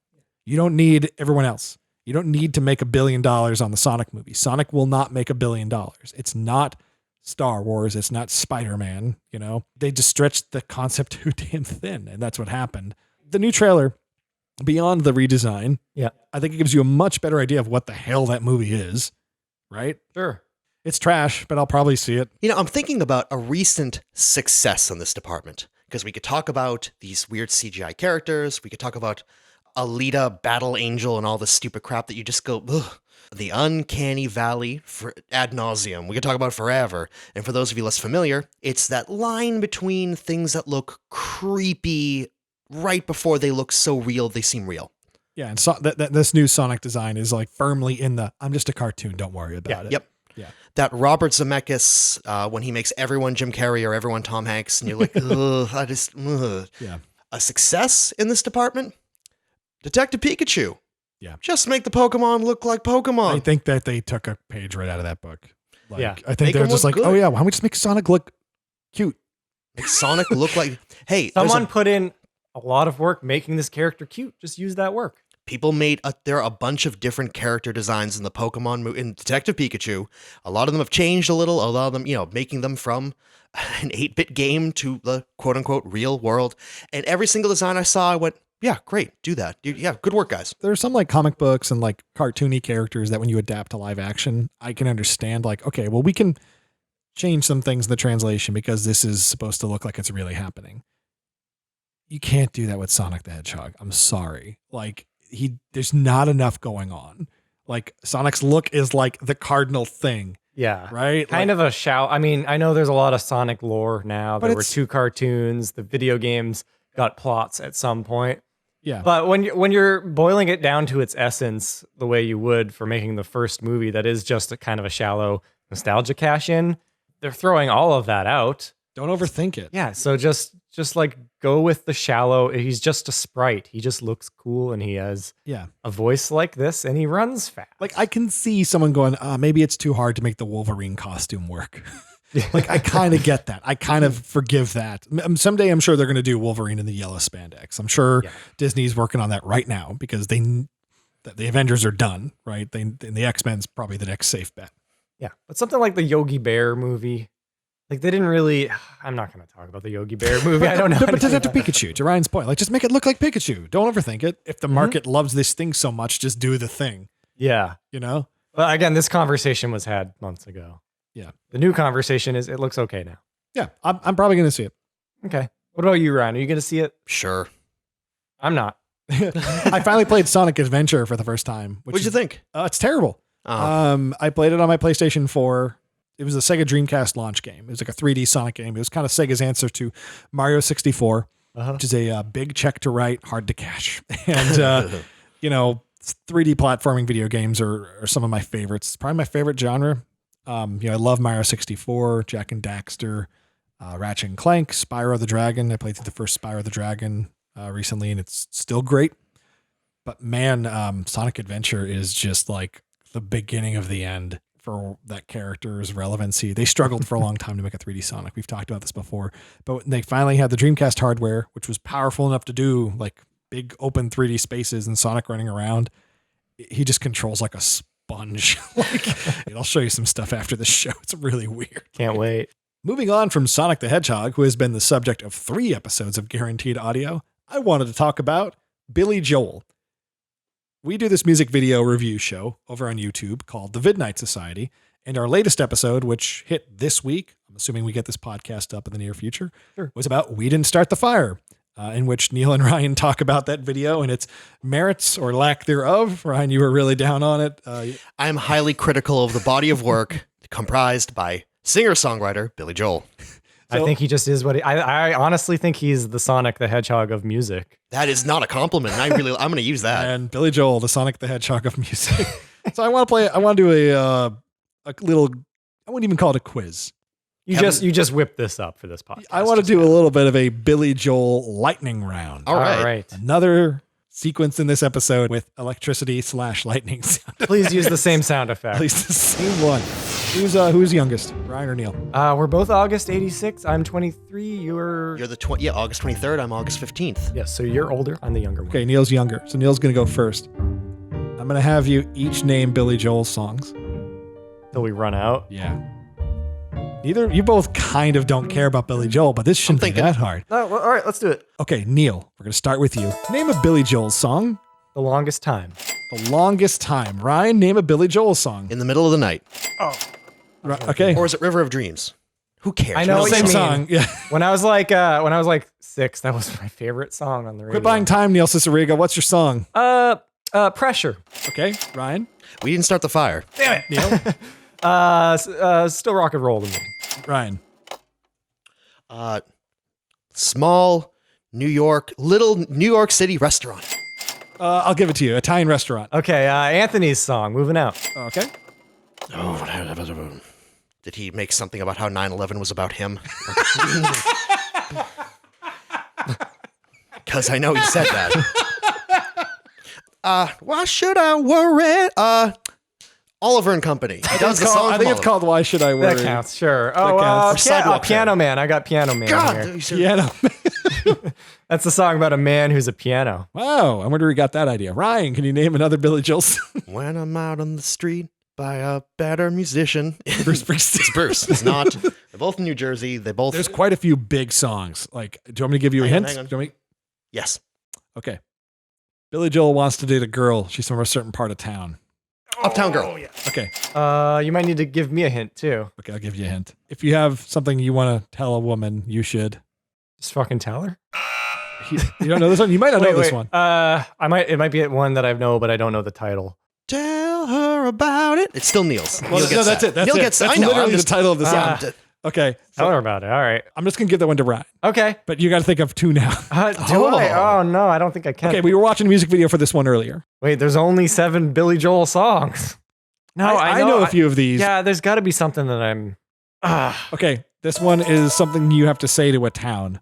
You don't need everyone else. You don't need to make $1 billion on the Sonic movie. Sonic will not make $1 billion. It's not Star Wars. It's not Spider-Man. They just stretched the concept too damn thin. And that's what happened. The new trailer, beyond the redesign, I think it gives you a much better idea of what the hell that movie is. Right? Sure. It's trash, but I'll probably see it. I'm thinking about a recent success in this department, because we could talk about these weird CGI characters. We could talk about Alita, Battle Angel, and all this stupid crap that you just go, ugh. The uncanny valley for ad nauseum. We could talk about it forever. And for those of you less familiar, it's that line between things that look creepy right before they look so real they seem real. Yeah, and so this new Sonic design is like firmly in the I'm just a cartoon, don't worry about it. Yep. Yeah. That Robert Zemeckis, when he makes everyone Jim Carrey or everyone Tom Hanks, and you're like, ugh. Yeah. A success in this department? Detective Pikachu. Yeah. Just make the Pokemon look like Pokemon. I think that they took a page right out of that book. Yeah. I think they're just like, oh yeah, why don't we just make Sonic look cute? Make Sonic look like, hey. Someone put in a lot of work making this character cute. Just use that work. People there are a bunch of different character designs in the Pokemon movie, in Detective Pikachu. A lot of them have changed a little. A lot of them, making them from an 8-bit game to the quote unquote real world. And every single design I saw, I went, yeah, great. Do that. Yeah. Good work, guys. There's some like comic books and like cartoony characters that when you adapt to live action, I can understand like, okay, well, we can change some things in the translation because this is supposed to look like it's really happening. You can't do that with Sonic the Hedgehog. I'm sorry. Like there's not enough going on. Like Sonic's look is like the cardinal thing. Yeah. Right? Kind of a shout. I mean, I know there's a lot of Sonic lore now. There were 2 cartoons. The video games got plots at some point. Yeah. But when you're boiling it down to its essence, the way you would for making the first movie, that is just a kind of a shallow nostalgia cash in. They're throwing all of that out. Don't overthink it. Yeah. So just like go with the shallow. He's just a sprite. He just looks cool and he has a voice like this and he runs fast. Like I can see someone going, maybe it's too hard to make the Wolverine costume work. Like I kind of get that. I kind of forgive that. Someday I'm sure they're going to do Wolverine in the yellow spandex. I'm sure Disney's working on that right now because the Avengers are done, right? And the X-Men's probably the next safe bet. Yeah. But something like the Yogi Bear movie, Like they didn't really. I'm not going to talk about the Yogi Bear movie. I don't know. But to Pikachu, to Ryan's point, like just make it look like Pikachu. Don't overthink it. If the market loves this thing so much, just do the thing. Yeah. You know? Well, again, this conversation was had months ago. Yeah. The new conversation is it looks okay now. Yeah. I'm probably going to see it. Okay. What about you, Ryan? Are you going to see it? Sure. I'm not. I finally played Sonic Adventure for the first time. What'd you think? It's terrible. Oh. I played it on my PlayStation 4. It was a Sega Dreamcast launch game. It was like a 3D Sonic game. It was kind of Sega's answer to Mario 64, which is a big check to write, hard to cash. And, 3D platforming video games are some of my favorites. It's probably my favorite genre. I love Mario 64, Jak and Daxter, Ratchet and Clank, Spyro the Dragon. I played through the first Spyro the Dragon recently, and it's still great. But man, Sonic Adventure is just like the beginning of the end for that character's relevancy. They struggled for a long time to make a 3D Sonic. We've talked about this before, but when they finally had the Dreamcast hardware, which was powerful enough to do like big open 3D spaces and Sonic running around, he just controls like a sponge. I'll show you some stuff after the show. It's really weird. Can't wait. Moving on from Sonic the Hedgehog, who has been the subject of 3 episodes of Guaranteed Audio, I wanted to talk about Billy Joel. We do this music video review show over on YouTube called The Vidnight Society, and our latest episode, which hit this week, I'm assuming we get this podcast up in the near future, was about We Didn't Start the Fire, in which Neil and Ryan talk about that video and its merits or lack thereof. Ryan, you were really down on it. I'm highly critical of the body of work comprised by singer-songwriter Billy Joel. I think he just is what I honestly think he's the Sonic the Hedgehog of music. That is not a compliment. I'm going to use that. And Billy Joel, the Sonic the Hedgehog of music. So I want to do a little, I wouldn't even call it a quiz. You just whipped this up for this podcast. I want to do a little bit of a Billy Joel lightning round. All right. Another sequence in this episode with electricity/lightning sound. Please use the same sound effect. At least the same one. Who's youngest, Ryan or Neil? We're both August 86. I'm 23. You're the August 23rd. I'm August 15th. Yes, so you're older. I'm the younger one. Okay, Neil's younger. So Neil's going to go first. I'm going to have you each name Billy Joel's songs. Till we run out. Yeah. You both kind of don't care about Billy Joel, but this shouldn't be that hard. Oh, well, all right, let's do it. Okay, Neil, we're going to start with you. Name a Billy Joel song. The Longest Time. The Longest Time. Ryan, name a Billy Joel song. In the Middle of the Night. Oh. Okay. Or is it River of Dreams? Who cares? I know what you same mean. song. Yeah. When I was like 6, that was my favorite song on the radio. Quit buying time, Neil Ciceriga. What's your song? Pressure. Okay, Ryan. We Didn't Start the Fire. Damn it. Neil. Still rock and roll to me. Ryan. Small little New York City restaurant. I'll give it to you. Italian restaurant. Okay, Anthony's song, Moving Out. Okay. Oh, did he make something about how 9/11 was about him? Because I know he said that. Why should I worry? Oliver and Company. He does the song. I think it's called Why Should I Worry? That counts, sure. Oh, Piano Man. I got Piano Man God, here. Piano. That's the song about a man who's a piano. Wow, I wonder who got that idea. Ryan, can you name another Billy Joel song? When I'm out on the street by a better musician. Bruce Springsteen. It's Bruce. It's not. They're both in New Jersey. There's quite a few big songs. Like, do you want me to give you a hint? Hang on. Do you want me? Yes. Okay. Billy Joel wants to date a girl. She's from a certain part of town. Uptown Girl. Oh, yeah. Okay. You might need to give me a hint too. Okay, I'll give you a hint. If you have something you want to tell a woman, you should. Just fucking tell her. You don't know this one? You might not know this one. It might be one that I know, but I don't know the title. Tell her about it. It's still Neil's. Well, no, that's it. That's Neil it. gets. That's I know. literally the title of the song. Okay. Tell her about it. All right. I'm just going to give that one to Ryan. Okay. But you got to think of 2 now. Do I? Oh, no, I don't think I can. Okay, we were watching a music video for this one earlier. Wait, there's only 7 Billy Joel songs. No, I know a few of these. Yeah, there's got to be something that I'm... Okay, this one is something you have to say to a town.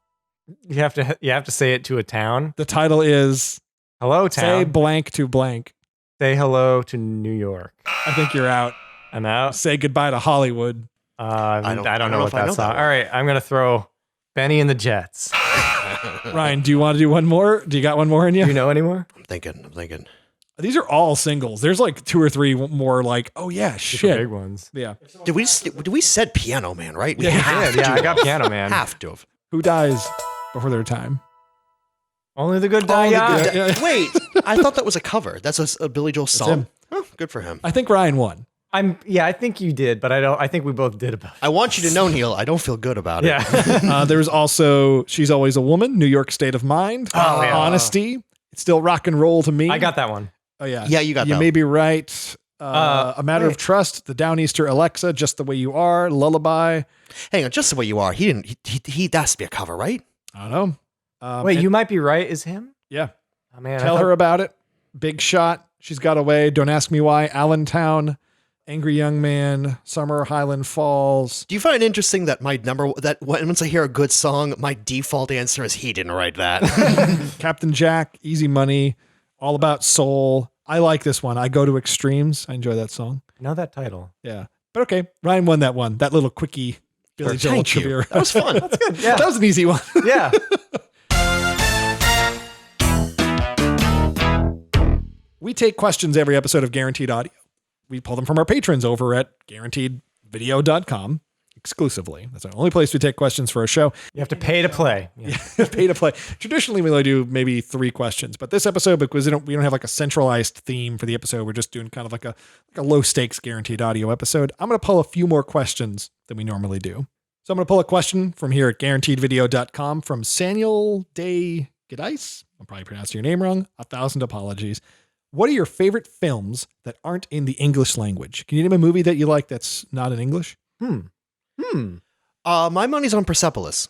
You have to say it to a town? The title is... Hello, town. Say blank to blank. Say hello to New York. I think you're out. I'm out? Say goodbye to Hollywood. I don't know what that song. All right, I'm going to throw Benny and the Jets. Ryan, do you want to do one more? Do you got one more in you? Do you know any more? I'm thinking. These are all singles. There's like 2 or 3 more like, oh yeah, shit. Big ones. Yeah. Did we said Piano Man, right? We Yeah, have Yeah, to I got Piano Man. have to have. Who dies before their time? Only the good die young. Yeah. Wait, I thought that was a cover. That's a Billy Joel song. him. Oh, good for him. I think Ryan won. I think you did, but I think we both did about it. I want you to know, Neil, I don't feel good about it. Yeah. There's also She's Always a Woman, New York State of Mind, Oh, yeah. Honesty. It's still rock and roll to me. I got that one. Oh yeah. Yeah, you got You that may be right. A Matter of wait. Trust, The Downeaster Alexa, Just the Way You Are, Lullaby. Hang on, Just the Way You Are. He that has to be a cover, right? I don't know. Wait, and- You Might Be Right is him? Yeah. Oh man. Tell Her About It. Big Shot. She's Got Away. Don't Ask Me Why. Allentown. Angry Young Man. Summer. Highland Falls. Do you find it interesting that once I hear a good song, my default answer is he didn't write that? Captain Jack. Easy Money. All About Soul. I like this one. I Go to Extremes. I enjoy that song. I know that title. Yeah. But okay. Ryan won that one. That little quickie Billy Joel Thank you. trivia. That was fun. That's good. Yeah. That was an easy one. Yeah. We take questions every episode of Guaranteed Audio. We pull them from our patrons over at guaranteedvideo.com exclusively. That's the only place we take questions for our show. You have to pay to play. Yeah. Pay to play. Traditionally, we only do maybe 3 questions, but this episode, because we don't have like a centralized theme for the episode, we're just doing kind of like a low stakes Guaranteed Audio episode. I'm going to pull a few more questions than we normally do. So I'm going to pull a question from here at guaranteedvideo.com from Samuel Day Gedice. I'm probably pronouncing your name wrong. 1,000 apologies. What are your favorite films that aren't in the English language? Can you name a movie that you like that's not in English? My money's on Persepolis.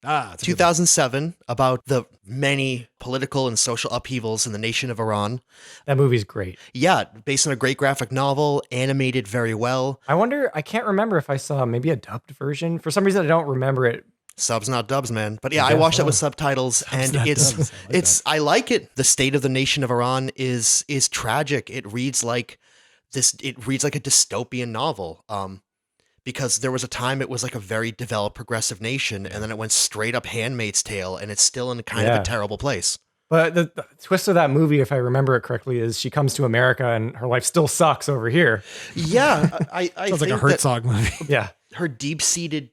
It's a good 2007, about the many political and social upheavals in the nation of Iran. That movie's great. Yeah, based on a great graphic novel, animated very well. I can't remember if I saw maybe a dubbed version. For some reason, I don't remember it. Subs, not dubs, man. But yeah, I Yeah, watched that wow. with subtitles, and not it's dubs. I like I like it. The state of the nation of Iran is tragic. It reads like this. It reads like a dystopian novel. Because there was a time it was like a very developed, progressive nation, and then it went straight up Handmaid's Tale, and it's still in kind of a terrible place. But the twist of that movie, if I remember it correctly, is she comes to America and her life still sucks over here. Yeah, I Sounds like a think that Herzog movie. Yeah. her deep-seated,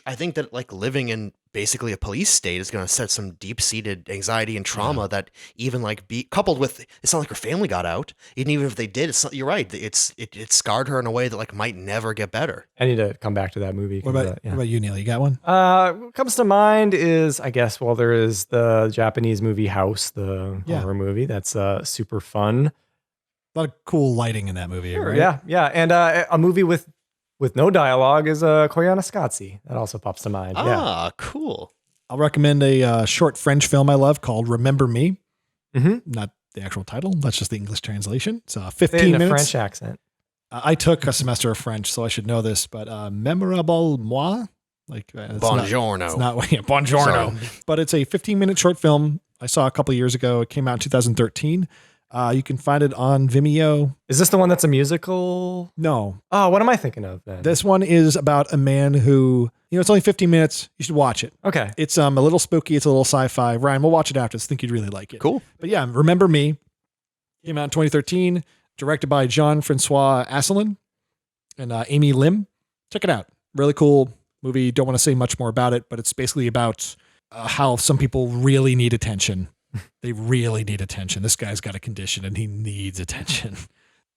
I think that like living in basically a police state is going to set some deep-seated anxiety and trauma that even like be coupled with, it's not like her family got out. Even if they did, it's not, you're right. It scarred her in a way that like might never get better. I need to come back to that movie. What 'cause, about, what about you, Neil? You got one? What comes to mind is, I guess, well, there is the Japanese movie House, the horror movie. That's super fun. A lot of cool lighting in that movie, right? Yeah. And a movie with no dialogue is Koyaanisqatsi. That also pops to mind. Yeah. Ah, cool. I'll recommend a short French film I love called Remember Me. Mm-hmm. Not the actual title. That's just the English translation. It's Say 15 it in a minutes. French accent. I took a semester of French, so I should know this, but Memorable Moi? Like, it's Buongiorno. Not, it's not, yeah, buongiorno. Sorry. But it's a 15-minute short film I saw a couple years ago. It came out in 2013. You can find it on Vimeo. Is this the one that's a musical? No, Oh, what am I thinking of then? this one is about a man who, it's only 15 minutes. You should watch it. Okay. It's a little spooky. It's a little sci-fi. Ryan, we'll watch it after. I think you'd really like it. Cool. But yeah, Remember Me came out in 2013, directed by Jean-François Asselin and Amy Lim. Check it out. Really cool movie. Don't want to say much more about it, but it's basically about how some people really need attention. They really need attention. This guy's got a condition and he needs attention.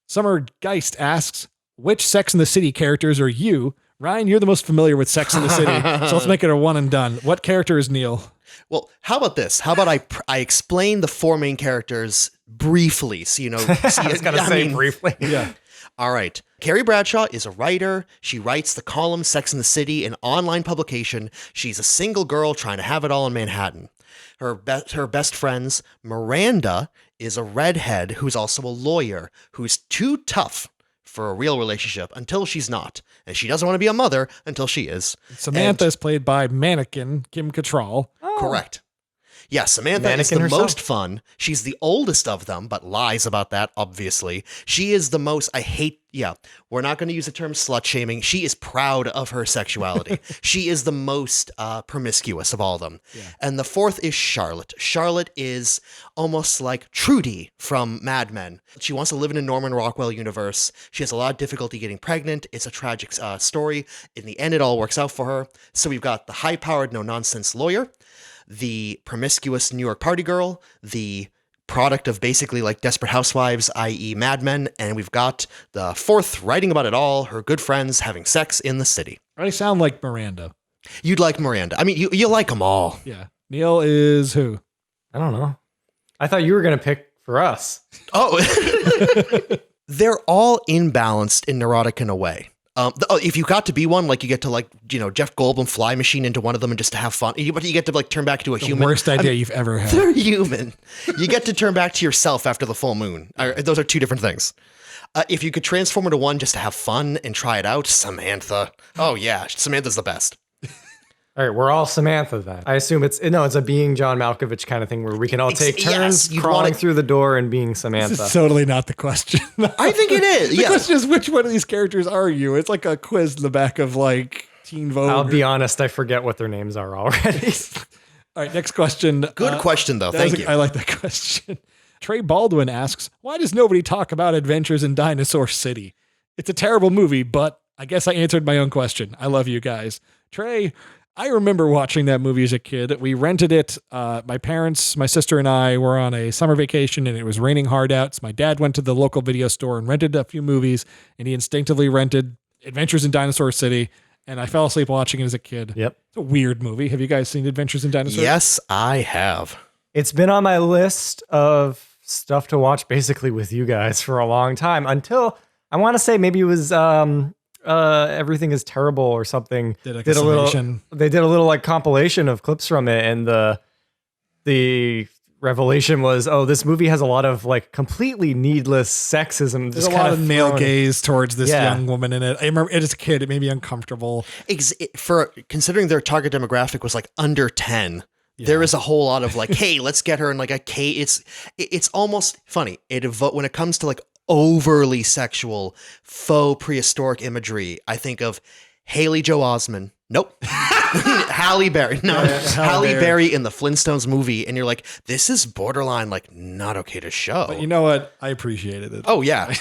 Summer Geist asks, which Sex and the City characters are you? Ryan, you're the most familiar with Sex and the City, so let's make it a one and done. What character is Neil? Well, how about this? How about I explain the 4 main characters briefly, so you know. I was going to say briefly. Yeah. All right. Carrie Bradshaw is a writer. She writes the column Sex and the City, an online publication. She's a single girl trying to have it all in Manhattan. Her best friends, Miranda, is a redhead who's also a lawyer who's too tough for a real relationship until she's not. And she doesn't want to be a mother until she is. Samantha is played by mannequin Kim Cattrall. Correct. Yeah, Samantha is Mannequin the herself. most fun. She's the oldest of them, but lies about that, obviously. She is the most, we're not going to use the term slut-shaming. She is proud of her sexuality. She is the most promiscuous of all of them. Yeah. And the fourth is Charlotte. Charlotte is almost like Trudy from Mad Men. She wants to live in a Norman Rockwell universe. She has a lot of difficulty getting pregnant. It's a tragic story. In the end, it all works out for her. So we've got the high-powered, no-nonsense lawyer, the promiscuous New York party girl, the product of basically like Desperate Housewives, i.e. Mad Men, and we've got the fourth writing about it all, her good friends having sex in the city. I sound like Miranda. You'd like Miranda. I mean, you like them all. Yeah. Neil is who? I don't know. I thought you were going to pick for us. Oh. They're all imbalanced and neurotic in a way. If you got to be one, like you get to like, Jeff Goldblum fly machine into one of them and just to have fun. But you get to like turn back to a human. Worst idea you've ever had. They're human. You get to turn back to yourself after the full moon. Those are two different things. If you could transform into one just to have fun and try it out, Samantha. Oh yeah, Samantha's the best. All right, we're all Samantha then. I assume it's a being John Malkovich kind of thing where we can all take turns crawling through the door and being Samantha. This is totally not the question. I think it is. The question is, which one of these characters are you? It's like a quiz in the back of like Teen Vogue. I'll be honest, I forget what their names are already. All right, next question. Good question though. Thank you. I like that question. Trey Baldwin asks, why does nobody talk about Adventures in Dinosaur City? It's a terrible movie, but I guess I answered my own question. I love you guys. Trey, I remember watching that movie as a kid. We rented it. My parents, my sister and I were on a summer vacation and it was raining hard out. So my dad went to the local video store and rented a few movies and he instinctively rented Adventures in Dinosaur City. And I fell asleep watching it as a kid. Yep. It's a weird movie. Have you guys seen Adventures in Dinosaur? Yes, I have. It's been on my list of stuff to watch basically with you guys for a long time until I want to say maybe it was Everything is Terrible or something. They did a little like compilation of clips from it, and the revelation was, this movie has a lot of like completely needless sexism. There's a lot of male gaze towards this young woman in it. I remember it as a kid, it made me uncomfortable. For considering their target demographic was like under 10. Yeah. There is a whole lot of like, hey, let's get her in like a cage. It's almost funny. When it comes to like overly sexual, faux prehistoric imagery, I think of Haley Joel Osment. Nope. Halle Berry. No, Halle Berry in the Flintstones movie. And you're like, this is borderline like not okay to show. But you know what? I appreciated it. Oh, yeah.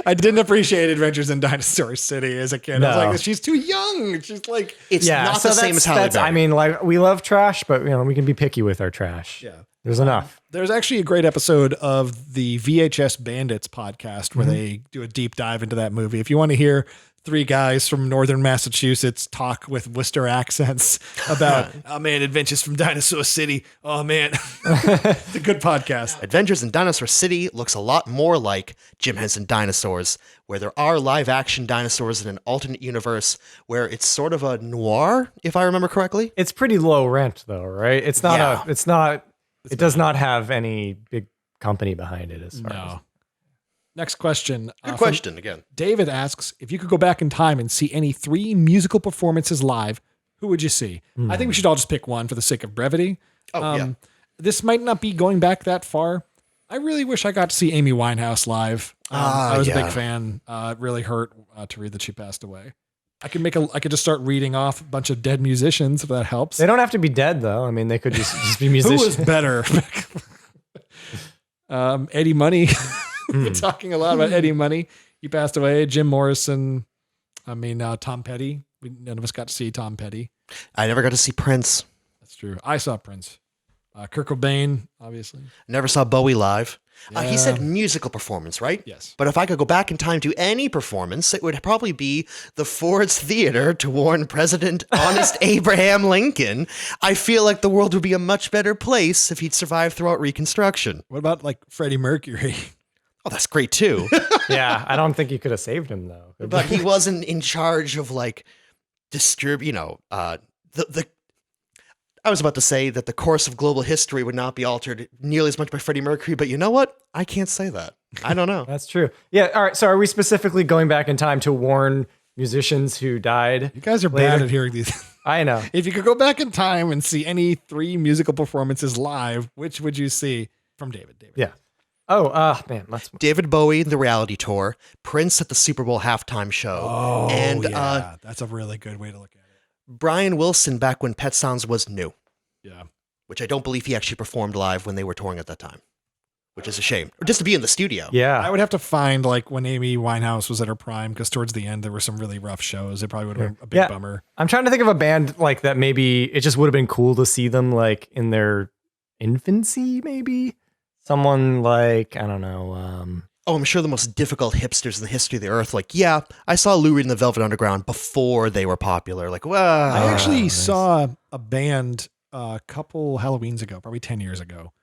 I didn't appreciate Adventures in Dinosaur City as a kid. No. I was like, she's too young. She's like, it's not the same as Halle Berry. I mean, like, we love trash, but we can be picky with our trash. Yeah. There's enough. There's actually a great episode of the VHS Bandits podcast where they do a deep dive into that movie. If you want to hear three guys from northern Massachusetts talk with Worcester accents about, oh man, Adventures from Dinosaur City. Oh man, it's a good podcast. Adventures in Dinosaur City looks a lot more like Jim Henson Dinosaurs, where there are live action dinosaurs in an alternate universe where it's sort of a noir, if I remember correctly. It's pretty low rent though, right? It does not have any big company behind it as far as. Next question. Good question again. David asks, if you could go back in time and see any 3 musical performances live, who would you see? I think we should all just pick one for the sake of brevity. This might not be going back that far. I really wish I got to see Amy Winehouse live. I was a big fan. It really hurt to read that she passed away. I could just start reading off a bunch of dead musicians if that helps. They don't have to be dead though. I mean, they could just be musicians. Who was better? Eddie Money. We've been talking a lot about Eddie Money. He passed away. Jim Morrison. Tom Petty. None of us got to see Tom Petty. I never got to see Prince. That's true. I saw Prince. Kurt Cobain, obviously. Never saw Bowie live. He said musical performance, right? Yes. But if I could go back in time to any performance, it would probably be the Ford's Theater to warn President Honest Abraham Lincoln. I feel like the world would be a much better place if he'd survived throughout Reconstruction. What about like Freddie Mercury? Oh, that's great too. Yeah, I don't think you could have saved him though. But he wasn't in charge of like I was about to say that the course of global history would not be altered nearly as much by Freddie Mercury, but you know what? I can't say that. I don't know. That's true. Yeah. All right. So are we specifically going back in time to warn musicians who died. You guys are later. bad at hearing these. I know. If you could go back in time and see any 3 musical performances live, which would you see from David? Yeah. Oh, man. David Bowie, the reality tour, Prince at the Super Bowl halftime show. Oh, and yeah. That's a really good way to look at it. Brian Wilson back when Pet Sounds was new. Yeah. Which I don't believe he actually performed live when they were touring at that time, which is a shame. Or just to be in the studio. Yeah. I would have to find like when Amy Winehouse was at her prime, because towards the end there were some really rough shows. It probably would have been a big bummer. I'm trying to think of a band like that. Maybe it just would have been cool to see them like in their infancy, maybe. Someone like, I don't know. I'm sure the most difficult hipsters in the history of the earth. Like, yeah, I saw Lou Reed and the Velvet Underground before they were popular. Like, well, I actually saw a band a couple Halloweens ago, probably 10 years ago,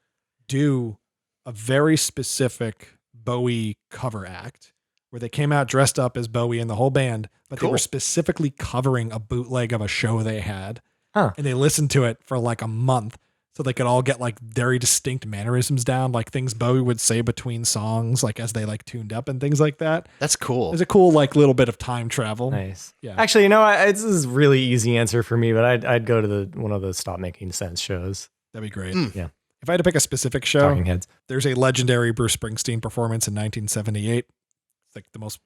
do a very specific Bowie cover act where they came out dressed up as Bowie and the whole band, but they were specifically covering a bootleg of a show they had. And they listened to it for like a month so they could all get like very distinct mannerisms down, like things Bowie would say between songs, like as they like tuned up and things like that. That's cool. It's a cool like little bit of time travel. Nice. Yeah. Actually, you know, this is a really easy answer for me, but I'd go to one of the Stop Making Sense shows. That'd be great. Yeah. If I had to pick a specific show, Talking Heads. There's a legendary Bruce Springsteen performance in 1978. It's like the most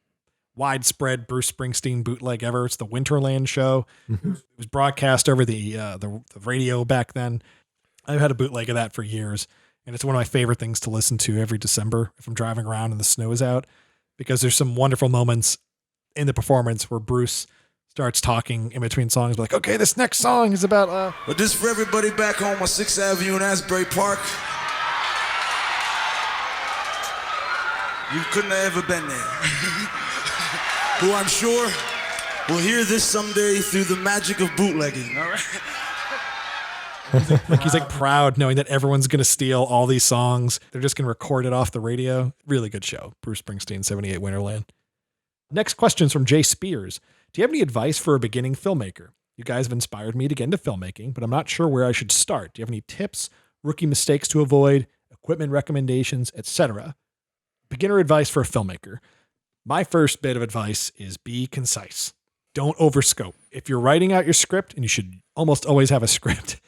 widespread Bruce Springsteen bootleg ever. It's the Winterland show. Mm-hmm. It was broadcast over the radio back then. I've had a bootleg of that for years, and it's one of my favorite things to listen to every December if I'm driving around and the snow is out, because there's some wonderful moments in the performance where Bruce starts talking in between songs, like, okay, this next song is about... But this for everybody back home on 6th Avenue in Asbury Park. You couldn't have ever been there. Who I'm sure will hear this someday through the magic of bootlegging, all right? He's like proud knowing that everyone's going to steal all these songs. They're just going to record it off the radio. Really good show. Bruce Springsteen, 78 Winterland. Next question's from Jay Spears. Do you have any advice for a beginning filmmaker? You guys have inspired me to get into filmmaking, but I'm not sure where I should start. Do you have any tips, rookie mistakes to avoid, equipment recommendations, etc.? Beginner advice for a filmmaker. My first bit of advice is be concise. Don't overscope. If you're writing out your script, and you should almost always have a script,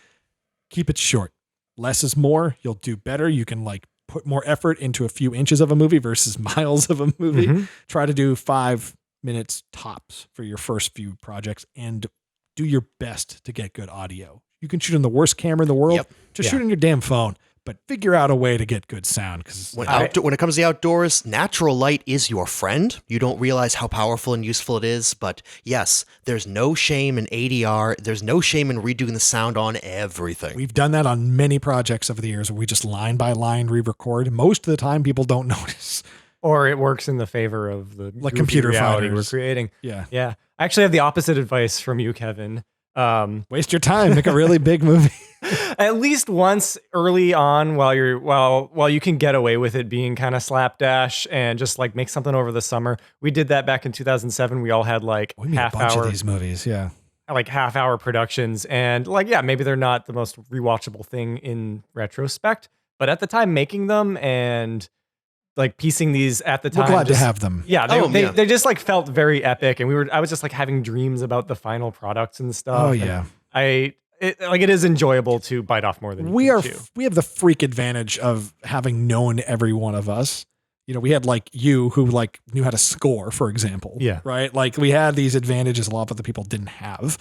keep it short. Less is more. You'll do better. You can like put more effort into a few inches of a movie versus miles of a movie. Mm-hmm. Try to do 5 minutes tops for your first few projects and do your best to get good audio. You can shoot on the worst camera in the world. Just shoot on your damn phone, but figure out a way to get good sound. Because when it comes to the outdoors, natural light is your friend. You don't realize how powerful and useful it is, but yes, there's no shame in ADR. There's no shame in redoing the sound on everything. We've done that on many projects over the years where we just line by line re-record. Most of the time, people don't notice. Or it works in the favor of the like computer reality fighters we're creating. Yeah. Yeah. I actually have the opposite advice from you, Kevin. Waste your time. Make a really big movie. At least once early on while you can get away with it being kind of slapdash and just like make something over the summer. We did that back in 2007. We all had like half-hour of these movies. Yeah. Like half-hour productions. And like, yeah, maybe they're not the most rewatchable thing in retrospect, but at the time making them and like piecing these at the time. We're glad to have them. Yeah, they just like felt very epic, and I was just like having dreams about the final products and stuff. Oh yeah, it is enjoyable to bite off more than we have the freak advantage of having known every one of us. You know, we had like you who like knew how to score, for example. Yeah, right. Like we had these advantages a lot of other people didn't have,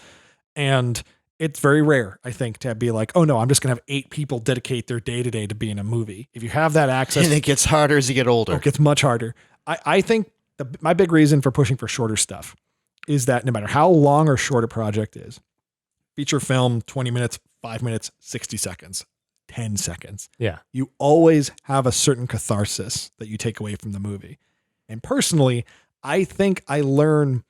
and it's very rare, I think, to be like, oh no, I'm just gonna have 8 people dedicate their day to day to be in a movie. If you have that access, and it gets harder as you get older. It gets much harder. I think my big reason for pushing for shorter stuff is that no matter how long or short a project is, feature film, 20 minutes, 5 minutes, 60 seconds, 10 seconds. Yeah. You always have a certain catharsis that you take away from the movie. And personally, I think I don't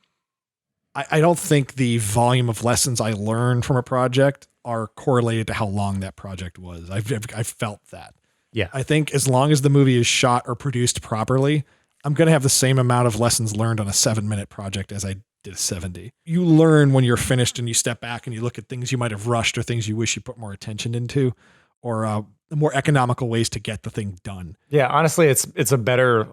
think the volume of lessons I learned from a project are correlated to how long that project was. I've felt that. Yeah. I think as long as the movie is shot or produced properly, I'm going to have the same amount of lessons learned on a 7-minute project as I did 70. You learn when you're finished and you step back and you look at things you might have rushed or things you wish you put more attention into, or more economical ways to get the thing done. Yeah, honestly, it's a better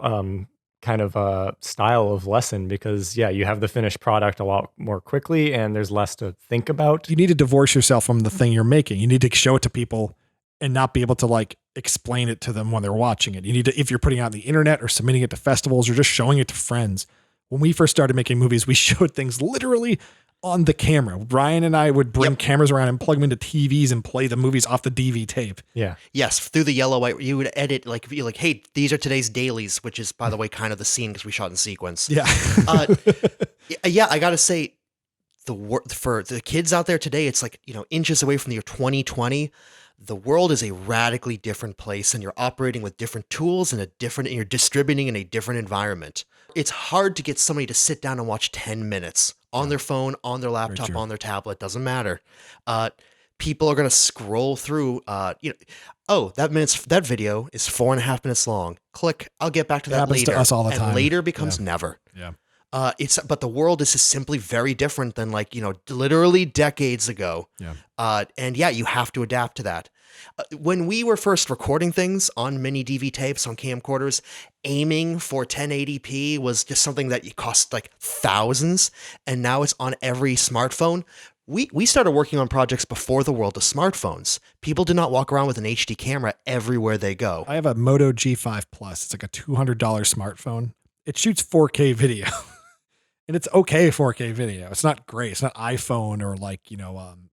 kind of style of lesson because you have the finished product a lot more quickly and there's less to think about. You need to divorce yourself from the thing you're making. You need to show it to people and not be able to like explain it to them when they're watching it. You need to, if you're putting it on the internet or submitting it to festivals or just showing it to friends. When we first started making movies, we showed things literally on the camera. Ryan and I would bring cameras around and plug them into TVs and play the movies off the DV tape. Yeah. Yes, through the yellow white, you would edit like hey, these are today's dailies, which is by the way kind of the scene because we shot in sequence. Yeah. I gotta say, for the kids out there today, it's like inches away from the year 2020. The world is a radically different place, and you're operating with different tools and you're distributing in a different environment. It's hard to get somebody to sit down and watch 10 minutes on their phone, on their laptop, on their tablet. Doesn't matter. People are going to scroll through, that video is 4.5 minutes long. Click. I'll get back to that later. To us all the time. And later becomes never. Yeah. But the world is just simply very different than literally decades ago. Yeah. You have to adapt to that. When we were first recording things on mini DV tapes on camcorders, aiming for 1080p was just something that cost like thousands, and now it's on every smartphone. We started working on projects before the world of smartphones. People do not walk around with an HD camera everywhere they go. I have a Moto G5 Plus. It's like a $200 smartphone. It shoots 4K video. And it's okay 4K video. It's not great. It's not iPhone or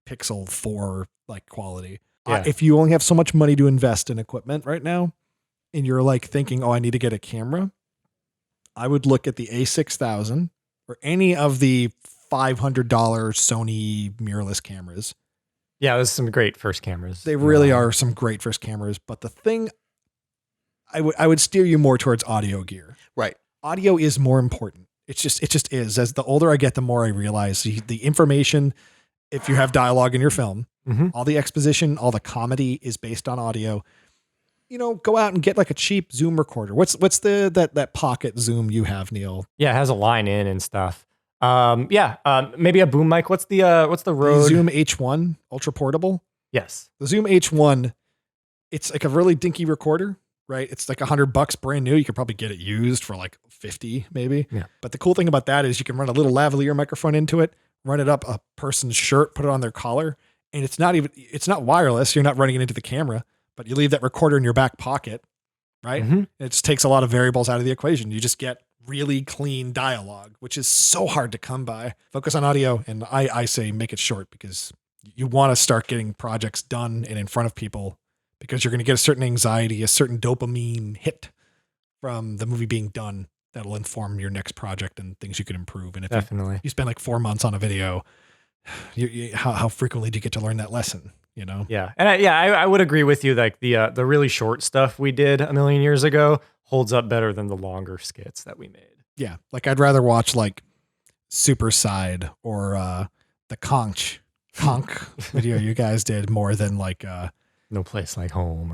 Pixel 4 like quality. Yeah. If you only have so much money to invest in equipment right now, and you're like thinking, I need to get a camera, I would look at the A6000 or any of the $500 Sony mirrorless cameras. Yeah, there's some great first cameras. They really are some great first cameras. But the thing, I would steer you more towards audio gear. Right. Audio is more important. It just is. As the older I get, the more I realize the information, if you have dialogue in your film, all the exposition, all the comedy is based on audio. Go out and get like a cheap Zoom recorder. What's that pocket Zoom you have, Neil? Yeah, it has a line in and stuff. Maybe a boom mic. What's the Rode? The Zoom H1 ultra portable? Yes. The Zoom H1, it's like a really dinky recorder. Right. It's like $100 brand new. You could probably get it used for like 50 maybe. Yeah. But the cool thing about that is you can run a little lavalier microphone into it, run it up a person's shirt, put it on their collar. And it's not wireless. You're not running it into the camera, but you leave that recorder in your back pocket. Right. Mm-hmm. It just takes a lot of variables out of the equation. You just get really clean dialogue, which is so hard to come by. Focus on audio. And I say make it short because you want to start getting projects done and in front of people, because you're going to get a certain anxiety, a certain dopamine hit from the movie being done that'll inform your next project and things you can improve. And if you spend like 4 months on a video, how frequently do you get to learn that lesson? Yeah. And I would agree with you. Like the really short stuff we did a million years ago holds up better than the longer skits that we made. Yeah. Like I'd rather watch like Super Side or the Conch video you guys did more than like No Place Like Home.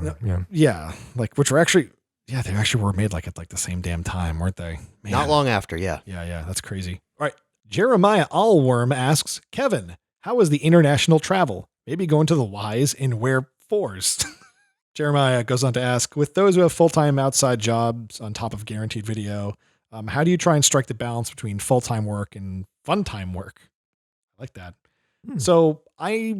Which were actually, they actually were made like at like the same damn time, weren't they? Man. Not long after, yeah. Yeah, that's crazy. All right, Jeremiah Allworm asks, Kevin, how was the international travel? Maybe going to the Ys and wear fours. Jeremiah goes on to ask, with those who have full-time outside jobs on top of guaranteed video, how do you try and strike the balance between full-time work and fun-time work? I like that. So I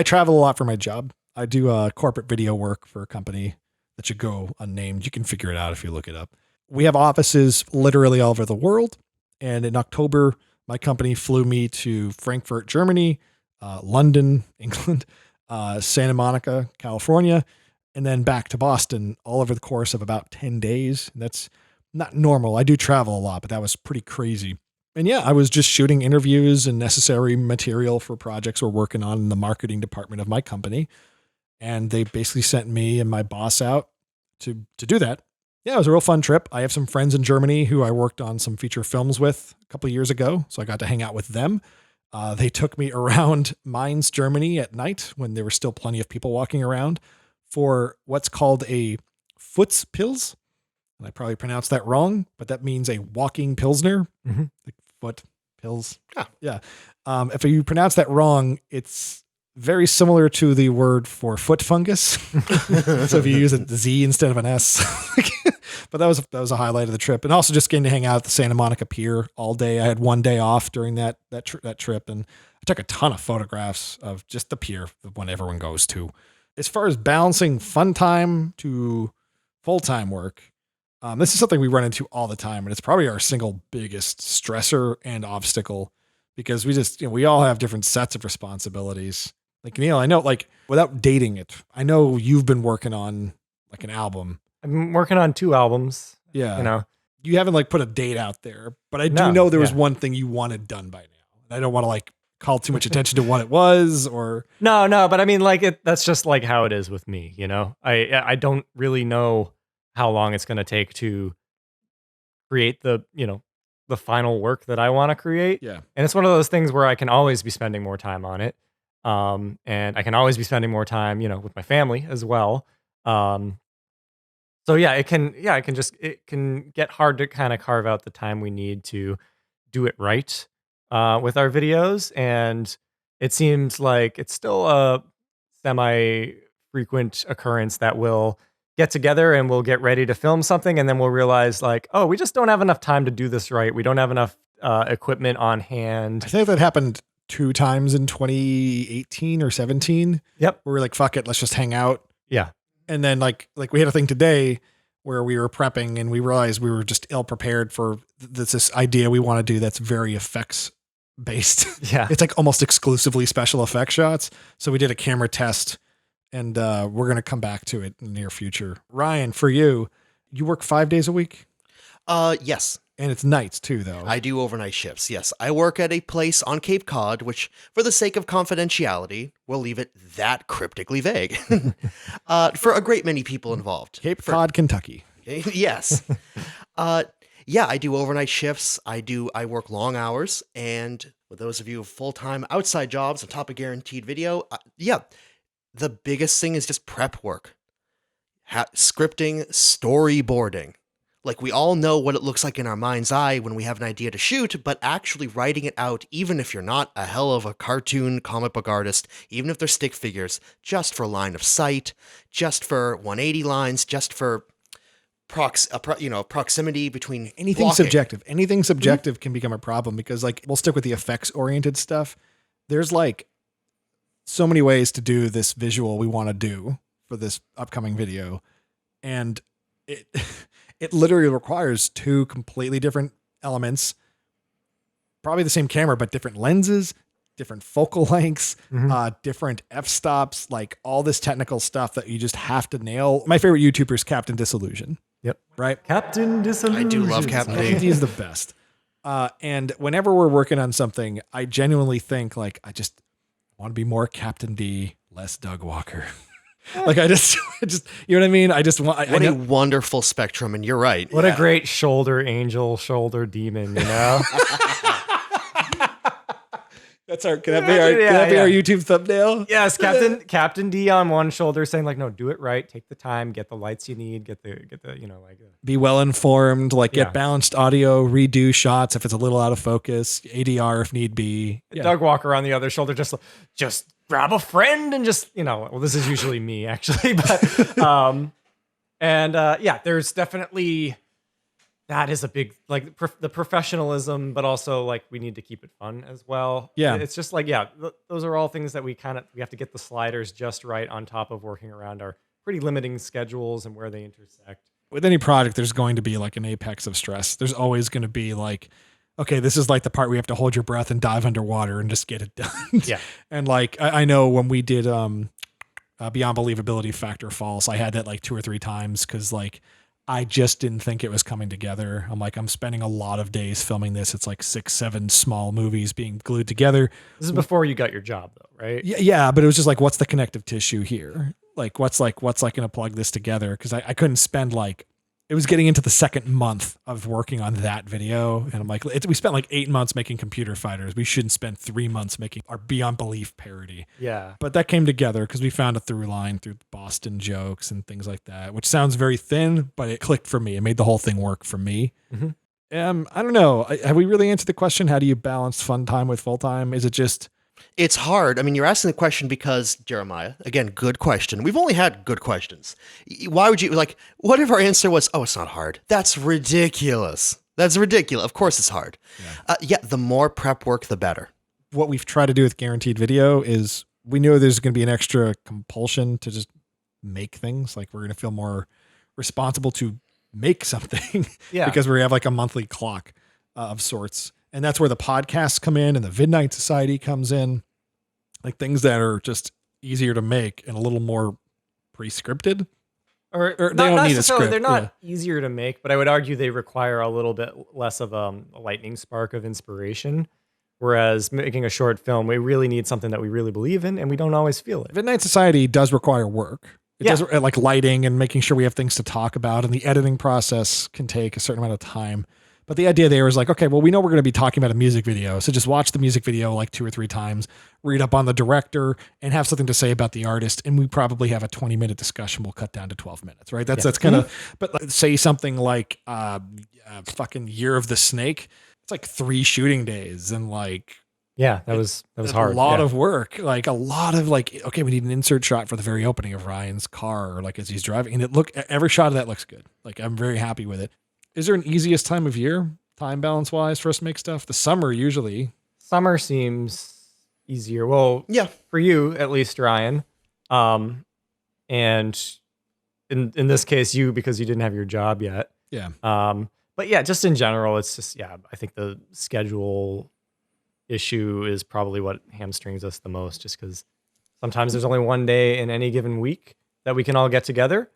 travel a lot for my job. I do corporate video work for a company that should go unnamed. You can figure it out if you look it up. We have offices literally all over the world. And in October, my company flew me to Frankfurt, Germany, London, England, Santa Monica, California, and then back to Boston all over the course of about 10 days. That's not normal. I do travel a lot, but that was pretty crazy. And yeah, I was just shooting interviews and necessary material for projects we're working on in the marketing department of my company. And they basically sent me and my boss out to do that. Yeah, it was a real fun trip. I have some friends in Germany who I worked on some feature films with a couple of years ago. So I got to hang out with them. They took me around Mainz, Germany at night when there were still plenty of people walking around for what's called a Futzpils. And I probably pronounced that wrong, but that means a walking Pilsner. Mm-hmm. Like foot pills. Yeah. If you pronounce that wrong, it's very similar to the word for foot fungus. So if you use a Z instead of an S, But that was a highlight of the trip. And also just getting to hang out at the Santa Monica Pier all day. I had one day off during that trip, and I took a ton of photographs of just the pier, the one everyone goes to. As far as balancing fun time to full-time work, this is something we run into all the time, and it's probably our single biggest stressor and obstacle, because we all have different sets of responsibilities. Like, Neil, I know, like, without dating it, I know you've been working on like an album. I've been working on 2 albums. Yeah. You haven't like put a date out there, but I do know there was one thing you wanted done by now. And I don't want to like call too much attention to what it was or. No, but I mean, like, that's just like how it is with me, I don't really know how long it's going to take to create the final work that I want to create. Yeah. And it's one of those things where I can always be spending more time on it. And I can always be spending more time, with my family as well. So it can get hard to kind of carve out the time we need to do it right with our videos. And it seems like it's still a semi-frequent occurrence that we'll get together and we'll get ready to film something, and then we'll realize like, oh, we just don't have enough time to do this right. We don't have enough equipment on hand. I think that happened 2 times in 2018 or 17. Yep. Where we're like, fuck it, let's just hang out. Yeah. And then like we had a thing today where we were prepping and we realized we were just ill prepared for this idea we want to do that's very effects based. Yeah. It's like almost exclusively special effects shots. So we did a camera test, and we're going to come back to it in the near future. Ryan, for you work 5 days a week? Yes. And it's nights too, though. I do overnight shifts, yes. I work at a place on Cape Cod, which, for the sake of confidentiality, we'll leave it that cryptically vague. For a great many people involved. Cape Cod, Kentucky. Yes. I do overnight shifts. I work long hours. And with those of you with full-time outside jobs on top of guaranteed video, the biggest thing is just prep work. Scripting, storyboarding. Like, we all know what it looks like in our mind's eye when we have an idea to shoot, but actually writing it out, even if you're not a hell of a cartoon comic book artist, even if they're stick figures, just for line of sight, just for 180 lines, just for proximity between anything blocking. subjective. Anything subjective can become a problem, because like, we'll stick with the effects oriented stuff. There's like so many ways to do this visual we want to do for this upcoming video. And it literally requires 2 completely different elements, probably the same camera, but different lenses, different focal lengths, different f-stops, like all this technical stuff that you just have to nail. My favorite YouTuber is Captain Disillusion. Yep. Right? Captain Disillusion. I do love Captain D. He's the best. And whenever we're working on something, I genuinely think like, I just want to be more Captain D, less Doug Walker. Like, I just, you know what I mean? I just want, What a wonderful spectrum. And you're right. What a great shoulder angel, shoulder demon, That's our, can that be our YouTube thumbnail? Yes. Captain D on one shoulder saying like, no, do it right. Take the time, get the lights you need, get the, be well informed, like get balanced audio, redo shots if it's a little out of focus, ADR if need be. Yeah. Doug Walker on the other shoulder, just grab a friend and just, well, this is usually me actually, but, there's definitely, that is a big, like the professionalism, but also like we need to keep it fun as well. Yeah. It's just like, those are all things that we have to get the sliders just right on top of working around our pretty limiting schedules and where they intersect. With any project, there's going to be like an apex of stress. There's always going to be like, okay, this is like the part where you have to hold your breath and dive underwater and just get it done. Yeah. And like, I know when we did Beyond Believability Factor False, I had that like 2 or 3 times because like, I just didn't think it was coming together. I'm like, I'm spending a lot of days filming this. It's like 6, 7 small movies being glued together. This is before you got your job though, right? Yeah, but it was just like, what's the connective tissue here? Like, what's going to plug this together? Because I couldn't spend like, it was getting into the 2nd month of working on that video. And I'm like, we spent like 8 months making Computer Fighters. We shouldn't spend 3 months making our Beyond Belief parody. Yeah. But that came together because we found a through line through Boston jokes and things like that, which sounds very thin, but it clicked for me. It made the whole thing work for me. Mm-hmm. I don't know. Have we really answered the question? How do you balance fun time with full time? Is it just... It's hard. I mean, you're asking the question because, Jeremiah, again, good question. We've only had good questions. Why would you, like, what if our answer was, oh, it's not hard? That's ridiculous. That's ridiculous. Of course it's hard. The more prep work, the better. What we've tried to do with Guaranteed Video is we know there's going to be an extra compulsion to just make things. Like, we're going to feel more responsible to make something because we have like a monthly clock of sorts. And that's where the podcasts come in and the Vidnight Society comes in. Like things that are just easier to make and a little more pre-scripted. Or they don't need a script. They're not easier to make, but I would argue they require a little bit less of a lightning spark of inspiration. Whereas making a short film, we really need something that we really believe in, and we don't always feel it. Vidnight Society does require work. It does, like lighting and making sure we have things to talk about, and the editing process can take a certain amount of time. But the idea there is like, okay, well, we know we're going to be talking about a music video. So just watch the music video like 2 or 3 times, read up on the director and have something to say about the artist. And we probably have a 20-minute discussion. We'll cut down to 12 minutes, right? That's kind of, but like, say something like fucking Year of the Snake. It's like 3 shooting days and like, that was hard. A lot of work, like a lot of like, okay, we need an insert shot for the very opening of Ryan's car, like as he's driving, and every shot of that looks good. Like I'm very happy with it. Is there an easiest time of year, time balance wise, for us to make stuff? The summer usually. Summer seems easier. Well, for you at least, Ryan. And in this case, you because you didn't have your job yet. Yeah. But yeah, just in general, it's just I think the schedule issue is probably what hamstrings us the most. Just because sometimes there's only one day in any given week that we can all get together.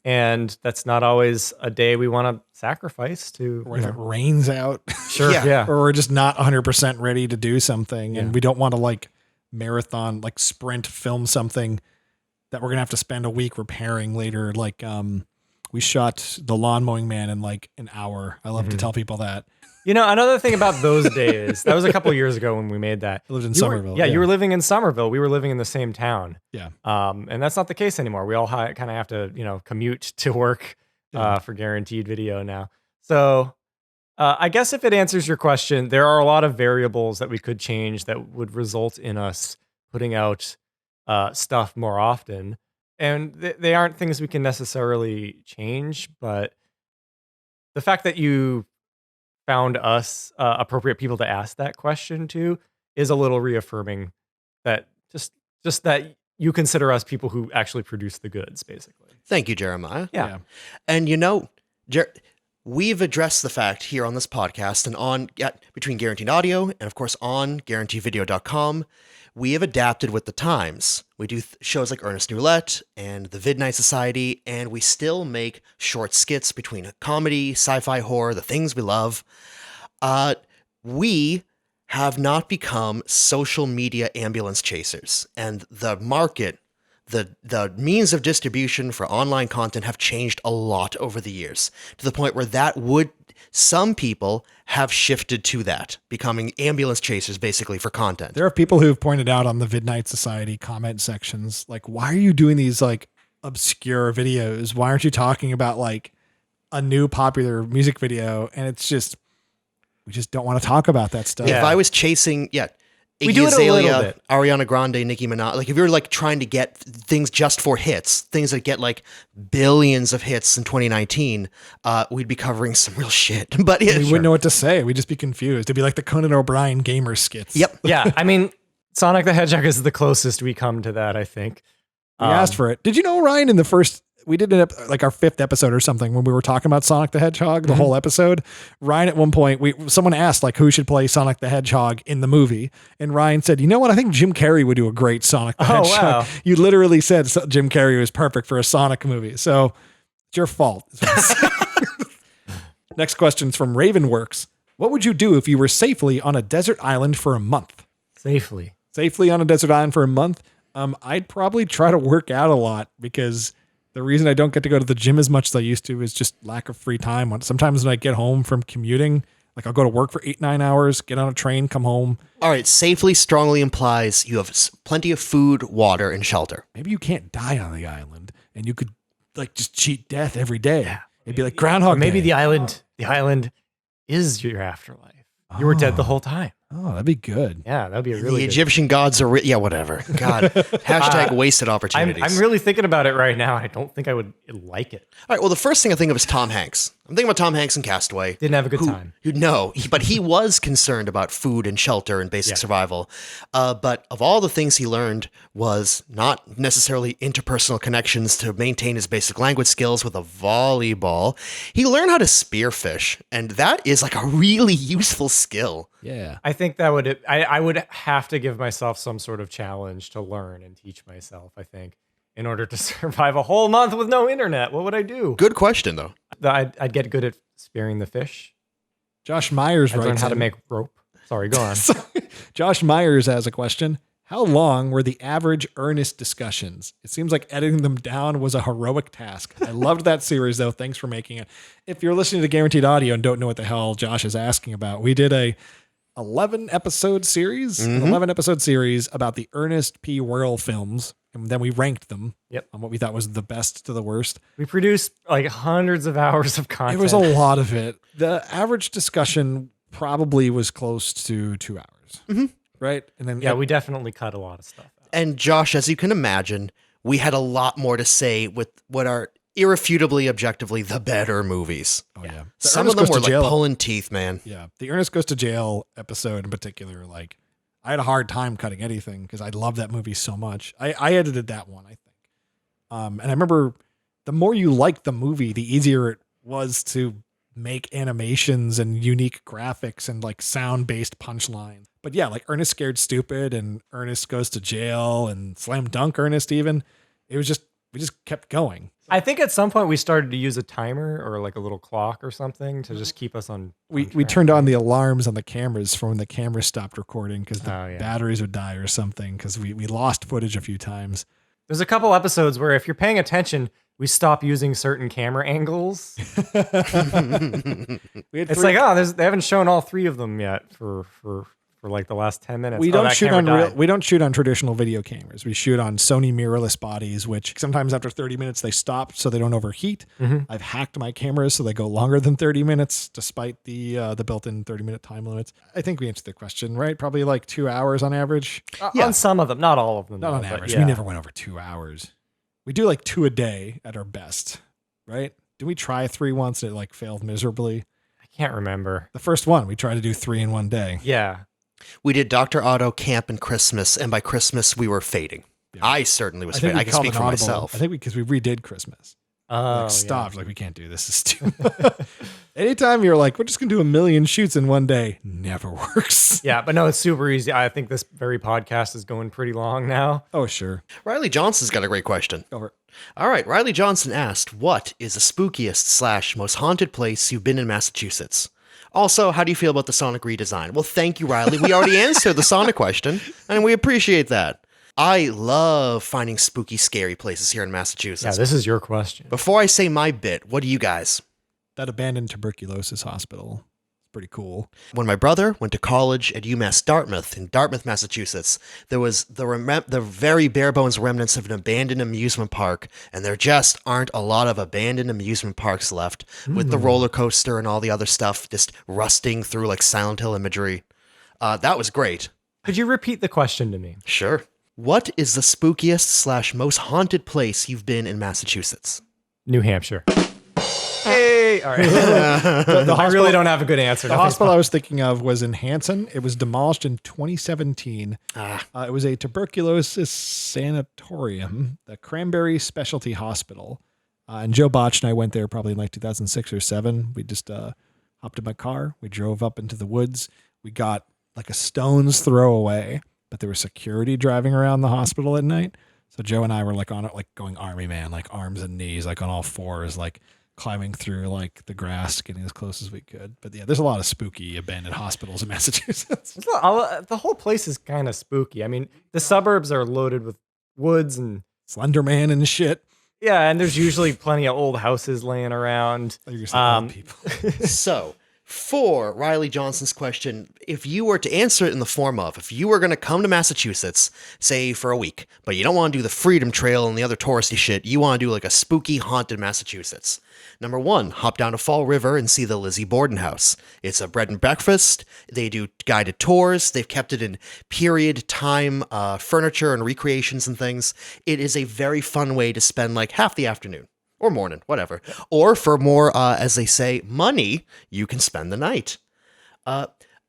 And that's not always a day we want to sacrifice to. Or if it rains out. Sure. Or we're just not 100% ready to do something. And we don't want to like marathon, like sprint film something that we're going to have to spend a week repairing later. Like we shot The Lawn Mowing Man in like an hour. I love to tell people that. You know, another thing about those days, that was a couple years ago when we made that. I lived in Somerville. You were living in Somerville. We were living in the same town. Yeah. And that's not the case anymore. We all kind of have to, commute to work for Guaranteed Video now. So I guess if it answers your question, there are a lot of variables that we could change that would result in us putting out stuff more often. And they aren't things we can necessarily change, but the fact that you found us appropriate people to ask that question to is a little reaffirming that just that you consider us people who actually produce the goods, basically. Thank you, Jeremiah. Yeah. And we've addressed the fact here on this podcast and on between Guaranteed Audio and of course on guaranteedvideo.com, we have adapted with the times. We do shows like Ernest Roulette and the Vidnight Society, and we still make short skits between comedy, sci-fi, horror, the things we love. We have not become social media ambulance chasers, and the market, the means of distribution for online content have changed a lot over the years, to the point where some people have shifted to that, becoming ambulance chasers basically for content. There are people who've pointed out on the Vidnight Society comment sections, like, why are you doing these like obscure videos? Why aren't you talking about like a new popular music video? And it's just, we just don't want to talk about that stuff. If I was chasing, we do it a little bit. Ariana Grande, Nicki Minaj. Like if you're like trying to get things just for hits, things that get like billions of hits in 2019, we'd be covering some real shit. But we wouldn't know what to say. We'd just be confused. It'd be like the Conan O'Brien gamer skits. Yep. Yeah. I mean, Sonic the Hedgehog is the closest we come to that, I think. We asked for it. Did you know, Ryan, we did like our 5th episode or something when we were talking about Sonic the Hedgehog, the whole episode. Ryan, at one point, someone asked like who should play Sonic the Hedgehog in the movie. And Ryan said, you know what? I think Jim Carrey would do a great Sonic the Hedgehog. Wow. You literally said Jim Carrey was perfect for a Sonic movie. So it's your fault. Next question's from Ravenworks. What would you do if you were safely on a desert island for a month? Safely on a desert island for a month? I'd probably try to work out a lot, because the reason I don't get to go to the gym as much as I used to is just lack of free time. Sometimes when I get home from commuting, like I'll go to work for 8-9 hours, get on a train, come home. All right. Safely strongly implies you have plenty of food, water, and shelter. Maybe you can't die on the island and you could like just cheat death every day. Yeah. It'd be like Groundhog Day. Maybe the island is your afterlife. You were dead the whole time. Oh, that'd be good. Yeah, that'd be a really The good. Egyptian gods are yeah, whatever. God, hashtag wasted opportunities. I'm really thinking about it right now. I don't think I would like it. All right. Well, the first thing I think of is Tom Hanks. I'm thinking about Tom Hanks in Castaway. Didn't have a good time. But he was concerned about food and shelter and basic survival. But of all the things he learned was not necessarily interpersonal connections to maintain his basic language skills with a volleyball. He learned how to spearfish, and that is like a really useful skill. Yeah. I think that I would have to give myself some sort of challenge to learn and teach myself, I think, in order to survive a whole month with no internet. What would I do? Good question, though. I'd get good at spearing the fish. Josh Myers I'd learn writes how to in- make rope. Sorry, go on. Josh Myers has a question. How long were the average Ernest discussions? It seems like editing them down was a heroic task. I loved that series, though. Thanks for making it. If you're listening to Guaranteed Audio and don't know what the hell Josh is asking about, we did a 11-episode series, an 11-episode series about the Ernest P. Worrell films, and then we ranked them on what we thought was the best to the worst. We produced like hundreds of hours of content. It was a lot of it. The average discussion probably was close to 2 hours, right? And then we definitely cut a lot of stuff out. And Josh, as you can imagine, we had a lot more to say with what are irrefutably, objectively, the better movies. Oh yeah, Some of them were like pulling teeth, man. Yeah, the Ernest Goes to Jail episode in particular, like I had a hard time cutting anything because I love that movie so much. I edited that one, I think. And I remember the more you liked the movie, the easier it was to make animations and unique graphics and like sound-based punchlines. But yeah, like Ernest Scared Stupid and Ernest Goes to Jail and Slam Dunk Ernest even. It was just, we just kept going. I think at some point we started to use a timer or like a little clock or something to just keep us on. We track. turned on the alarms on the cameras for when the cameras stopped recording because the Oh, yeah. batteries would die or something because we lost footage a few times. There's a couple episodes where if you're paying attention, we stop using certain camera angles. It's like, oh, they haven't shown all three of them yet for like the last 10 minutes. We Oh, don't that shoot camera on died. we don't shoot on traditional video cameras. We shoot on Sony mirrorless bodies, which sometimes after 30 minutes they stop so they don't overheat. I've hacked my cameras so they go longer than 30 minutes, despite the built-in 30-minute time limits. I think we answered the question, right? Probably like 2 hours on average. On some of them, not all of them. Not though, on but average. yeah. We never went over 2 hours. We do like 2 a day at our best, right? Did we try 3 once and it like failed miserably? I can't remember. The first one, we tried to do 3 in one day. Yeah. We did Dr. Otto, Camp, and Christmas, and by Christmas we were fading. Yeah. I certainly was I think fading. we I can called speak an for audible. myself. I think because we redid Christmas. Oh, Like stopped. Like we can't do this. It's too. Anytime you're like, we're just gonna do 1 million shoots in one day, never works. Yeah, but no, it's super easy. I think this very podcast is going pretty long now. Oh sure. Riley Johnson's got a great question. Over. All right, Riley Johnson asked, what is the spookiest / most haunted place you've been in Massachusetts? Also, how do you feel about the Sonic redesign? Well, thank you, Riley. We already answered the Sonic question, and we appreciate that. I love finding spooky, scary places here in Massachusetts. Yeah, this is your question. Before I say my bit, what do you guys? That abandoned tuberculosis hospital. It's pretty cool. When my brother went to college at UMass Dartmouth in Dartmouth, Massachusetts, there was the very bare bones remnants of an abandoned amusement park, and there just aren't a lot of abandoned amusement parks left, with the roller coaster and all the other stuff just rusting through like Silent Hill imagery. That was great. Could you repeat the question to me? Sure. What is the spookiest / most haunted place you've been in Massachusetts? New Hampshire. Hey! All right. I really don't have a good answer. The Nothing's hospital I was thinking of was in Hanson. It was demolished in 2017. It was a tuberculosis sanatorium, the Cranberry Specialty Hospital. And Joe Botch and I went there probably in like 2006 or 7. We just hopped in my car. We drove up into the woods. We got like a stone's throw away, but there was security driving around the hospital at night. So Joe and I were like on it, like going army man, like arms and knees, like on all fours, like climbing through like the grass, getting as close as we could. But yeah, there's a lot of spooky abandoned hospitals in Massachusetts. The whole place is kind of spooky. I mean, the suburbs are loaded with woods and Slender Man and shit. yeah, and there's usually plenty of old houses laying around. You're saying old people. So, For Riley Johnson's question, if you were to answer it in the form of, if you were going to come to Massachusetts, say for a week, but you don't want to do the Freedom Trail and the other touristy shit, you want to do like a spooky haunted Massachusetts. Number 1, hop down to Fall River and see the Lizzie Borden House. It's a bread and breakfast. They do guided tours. They've kept it in period time furniture and recreations and things. It is a very fun way to spend like half the afternoon. Or morning, whatever. Or for more, as they say, money, you can spend the night.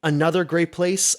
Another great place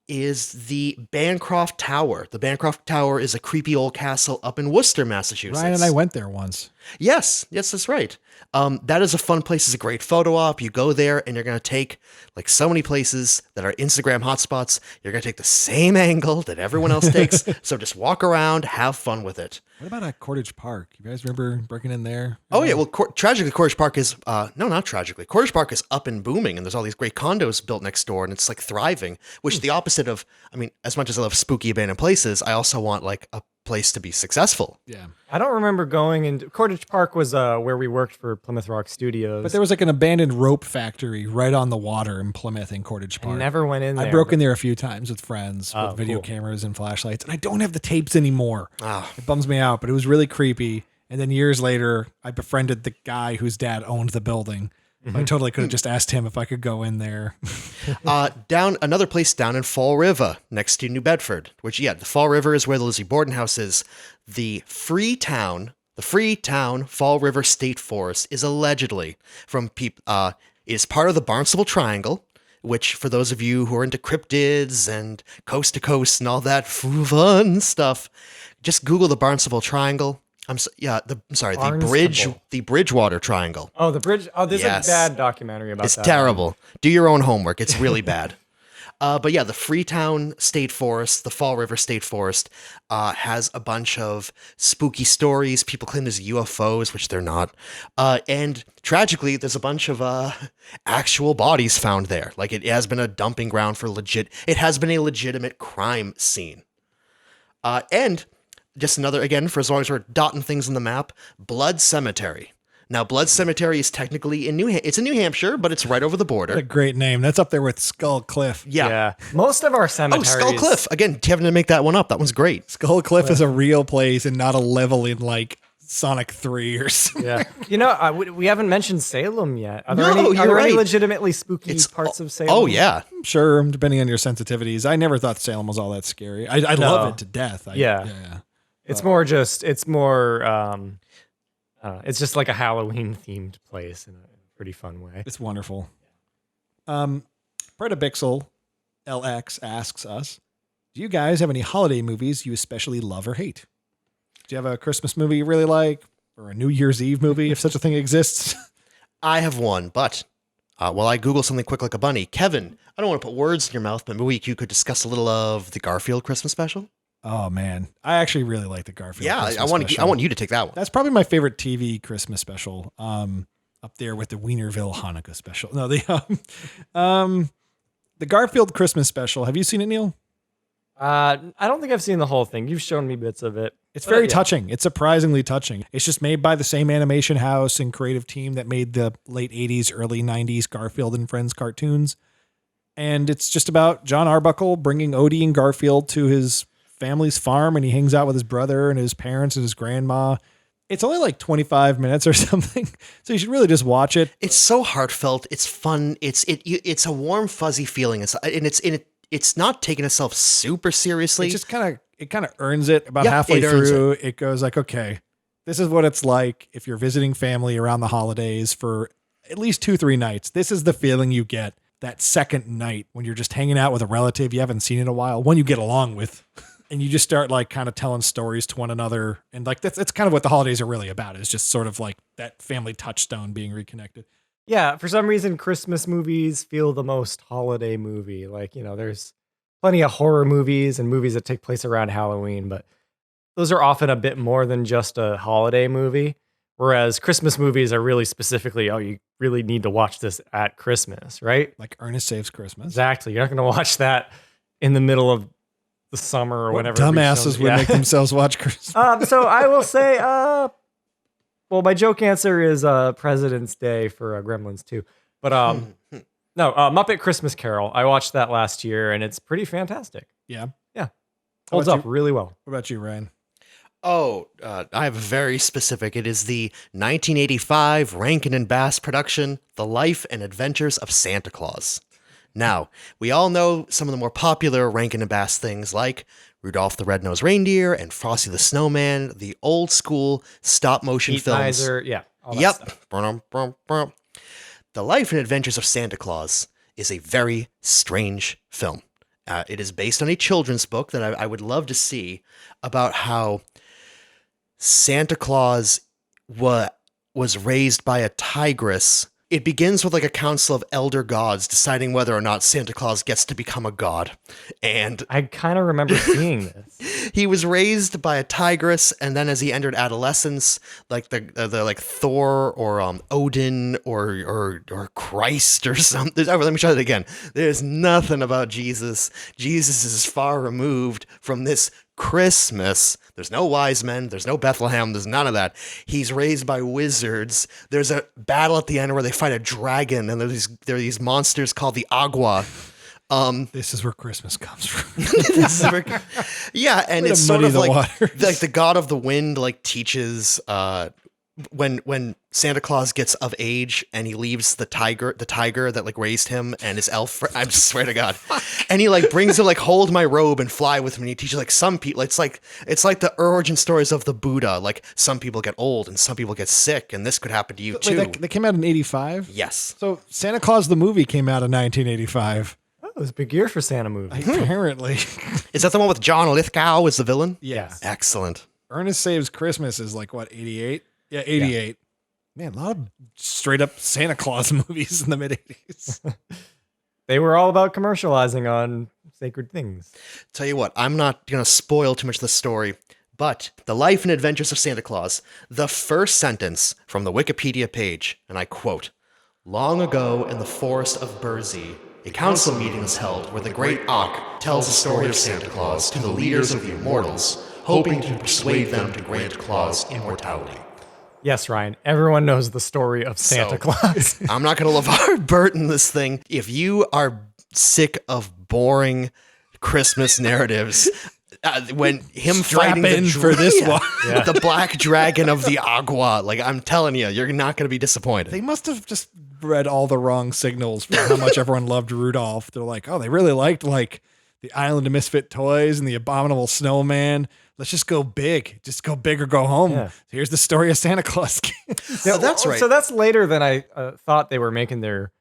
is the Bancroft Tower. The Bancroft Tower is a creepy old castle up in Worcester, Massachusetts. Ryan and I went there once. Yes, that's right. That is a fun place. It's a great photo op. You go there and you're going to take, like so many places that are Instagram hotspots, you're going to take the same angle that everyone else takes. So just walk around, have fun with it. What about Cottage Park? You guys remember breaking in there? Oh, yeah. Well, tragically, Cottage Park is, no, not tragically. Cottage Park is up and booming, and there's all these great condos built next door, and it's like thriving, which is the opposite of, I mean, as much as I love spooky abandoned places, I also want like a place to be successful. Yeah. I don't remember going into Cottage Park was where we worked for Plymouth Rock Studios. But there was like an abandoned rope factory right on the water in Plymouth in Cottage Park. I never went in there. I broke in there a few times with friends with video cameras and flashlights, and I don't have the tapes anymore. It bums me out, but it was really creepy. And then years later, I befriended the guy whose dad owned the building. I totally could have just asked him if I could go in there. Down another place down in Fall River, next to New Bedford, which, yeah, the Fall River is where the Lizzie Borden House is. The Freetown Fall River State Forest is allegedly is part of the Barnstable Triangle, which, for those of you who are into cryptids and coast to coast and all that fun stuff, just Google the Barnstable Triangle. The Bridgewater Triangle. Oh, the bridge. Oh, there's a bad documentary about that. It's terrible. Do your own homework. It's really bad. But yeah, the Freetown State Forest, the Fall River State Forest, has a bunch of spooky stories. People claim there's UFOs, which they're not. And tragically, there's a bunch of actual bodies found there. Like, it has been a dumping ground for it has been a legitimate crime scene. And just another, again, for as long as we're dotting things on the map, Blood Cemetery. Now, Blood Cemetery is technically in it's in New Hampshire, but it's right over the border. What a great name. That's up there with Skull Cliff. Yeah. Most of our cemeteries. Oh, Skull Cliff. Again, having to make that one up. That one's great. Skull Cliff is a real place and not a level in like Sonic 3 or something. Yeah. You know, we haven't mentioned Salem yet. Are there any legitimately spooky parts of Salem? Oh, yeah. Sure, depending on your sensitivities. I never thought Salem was all that scary. I love it to death. It's just like a Halloween themed place in a pretty fun way. It's wonderful. Predabixel LX asks us, do you guys have any holiday movies you especially love or hate? Do you have a Christmas movie you really like? Or a New Year's Eve movie, if such a thing exists? I have one, but while I Google something quick like a bunny, Kevin, I don't want to put words in your mouth, but maybe you could discuss a little of the Garfield Christmas special. Oh man, I actually really like the Garfield. Yeah, Christmas I want you to take that one. That's probably my favorite TV Christmas special. Up there with the Wienerville Hanukkah special. No, the Garfield Christmas special. Have you seen it, Neil? I don't think I've seen the whole thing. You've shown me bits of it. It's very touching. It's surprisingly touching. It's just made by the same animation house and creative team that made the late 80s, early 90s Garfield and Friends cartoons. And it's just about John Arbuckle bringing Odie and Garfield to his family's farm, and he hangs out with his brother and his parents and his grandma. It's only like 25 minutes or something, so you should really just watch it. It's so heartfelt. It's fun. It's a warm, fuzzy feeling. It's not taking itself super seriously. It just kind of earns it about halfway through. It goes like, okay, this is what it's like if you're visiting family around the holidays for at least 2-3 nights. This is the feeling you get that second night when you're just hanging out with a relative you haven't seen in a while, one you get along with. And you just start like kind of telling stories to one another. And like, that's kind of what the holidays are really about. It's just sort of like that family touchstone being reconnected. Yeah. For some reason, Christmas movies feel the most holiday movie. Like, you know, there's plenty of horror movies and movies that take place around Halloween, but those are often a bit more than just a holiday movie. Whereas Christmas movies are really specifically, you really need to watch this at Christmas, right? Like Ernest Saves Christmas. Exactly. You're not going to watch that in the middle of the summer or whatever. Dumbasses would make themselves watch Christmas. So I will say, my joke answer is President's Day for Gremlins 2. But No, Muppet Christmas Carol. I watched that last year, and it's pretty fantastic. Yeah. Yeah. Holds up really well. What about you, Ryan? Oh, I have a very specific. It is the 1985 Rankin and Bass production, The Life and Adventures of Santa Claus. Now, we all know some of the more popular Rankin and Bass things like Rudolph the Red-Nosed Reindeer and Frosty the Snowman, the old school stop-motion films. Yeah. Yep. The Life and Adventures of Santa Claus is a very strange film. It is based on a children's book that I would love to see about how Santa Claus was raised by a tigress. It begins with like a council of elder gods deciding whether or not Santa Claus gets to become a god. And I kind of remember seeing this. He was raised by a tigress, and then as he entered adolescence, like the like Thor or Odin or Christ or something. Oh, let me try that again. There's nothing about Jesus. Jesus is far removed from this Christmas. There's no wise men. There's no Bethlehem. There's none of that. He's raised by wizards. There's a battle at the end where they fight a dragon, and there are these monsters called the Agua. This is where Christmas comes from. Yeah, and it's sort of like the god of the wind like teaches when Santa Claus gets of age and he leaves the tiger that like raised him and his elf I swear to God. And he like brings him like hold my robe and fly with me. And he teaches like some people it's like the origin stories of the Buddha. Like some people get old and some people get sick, and this could happen to you too. They came out in 85? Yes. So Santa Claus the movie came out in 1985. It was a big year for Santa movies. Apparently. Is that the one with John Lithgow as the villain? Yeah. Excellent. Ernest Saves Christmas is like, what, 88? Yeah, 88. Yeah. Man, a lot of straight up Santa Claus movies in the mid-80s. They were all about commercializing on sacred things. Tell you what, I'm not going to spoil too much of the story, but The Life and Adventures of Santa Claus, the first sentence from the Wikipedia page, and I quote, "Long ago in the forest of Burzee, a council meeting was held where the great Ak tells the story of Santa Claus to the leaders of the immortals, hoping to persuade them to grant Claus immortality." Yes, Ryan. Everyone knows the story of Santa Claus. I'm not going to LeVar Burton this thing. If you are sick of boring Christmas narratives, when him fighting for this one, the black dragon of the Agua, like I'm telling you, you're not going to be disappointed. they must have just read all the wrong signals for how much everyone loved Rudolph. They're like, oh, they really liked like the Island of Misfit Toys and the Abominable Snowman. Let's just go big. Just go big or go home. Yeah. Here's the story of Santa Claus. Yeah, that's right. So that's later than I thought they were making their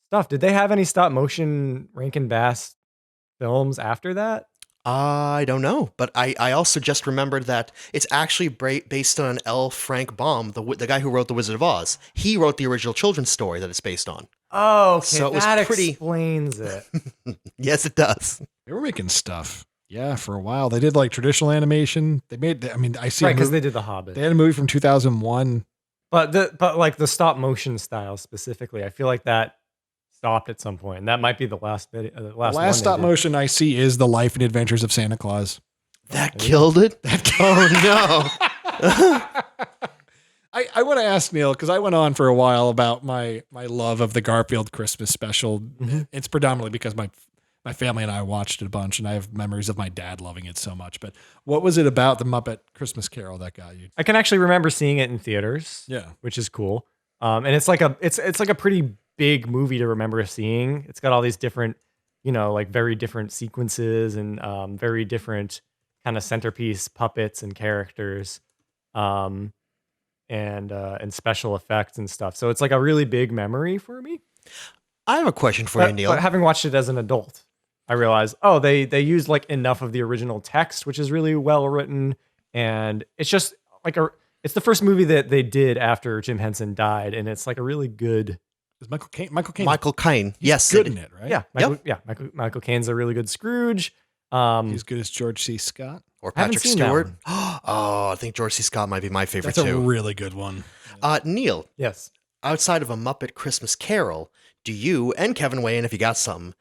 stuff. Did they have any stop motion Rankin Bass films after that? I don't know, but I also just remembered that it's actually based on L. Frank Baum, the guy who wrote The Wizard of Oz. He wrote the original children's story that it's based on. Oh, okay. So that explains it. Yes, it does. They were making stuff. Yeah, for a while. They did like traditional animation. They made, I mean, I see. Right, because they did The Hobbit. They had a movie from 2001. But like the stop motion style specifically, I feel like that stopped at some point, and that might be the last video. The last stop motion I see is The Life and Adventures of Santa Claus. That killed it? Oh, no. I want to ask Neil, because I went on for a while about my love of the Garfield Christmas special. Mm-hmm. It's predominantly because my family and I watched it a bunch, and I have memories of my dad loving it so much. But what was it about the Muppet Christmas Carol that got you? I can actually remember seeing it in theaters. Yeah, which is cool. And it's like a pretty big movie to remember seeing. It's got all these different, like very different sequences and very different kind of centerpiece puppets and characters, and special effects and stuff. So it's like a really big memory for me. I have a question for you, Neil. But having watched it as an adult, I realized, they used like enough of the original text, which is really well written, and it's just like it's the first movie that they did after Jim Henson died, and it's like a really good. Is Michael Caine? Michael Caine. Yes, good in it, right? Yeah, Michael Caine's a really good Scrooge. He's good as George C. Scott or Patrick Stewart. Oh, I think George C. Scott might be my favorite too. That's a really good one. Neil. Yes. Outside of A Muppet Christmas Carol, do you and Kevin weigh in if you got something?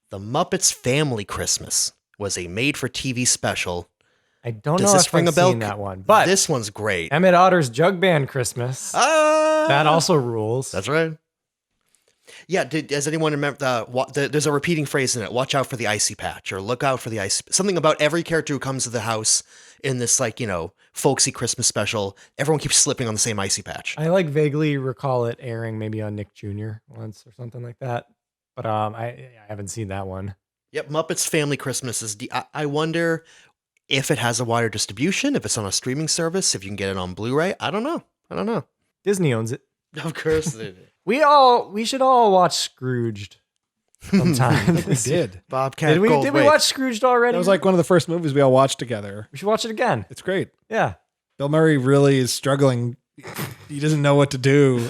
The Muppets Family Christmas was a made-for-TV special. I don't know if I've seen that one, but this one's great. Emmett Otter's Jug Band Christmas. That also rules. That's right. Yeah, does anyone remember there's a repeating phrase in it, watch out for the icy patch, or look out for the ice, something about every character who comes to the house in this, like, folksy Christmas special, everyone keeps slipping on the same icy patch. I like vaguely recall it airing maybe on Nick Jr. once or something like that. But I haven't seen that one. Yep, Muppets Family Christmas is, I wonder if it has a wider distribution, if it's on a streaming service, if you can get it on Blu-ray. I don't know. Disney owns it. Of course they do. We should all watch Scrooged sometime. We did. Bobcat Did we Goldthwait. watch Scrooged already? That was like one of the first movies we all watched together. We should watch it again. It's great. Yeah. Bill Murray really is struggling. He doesn't know what to do.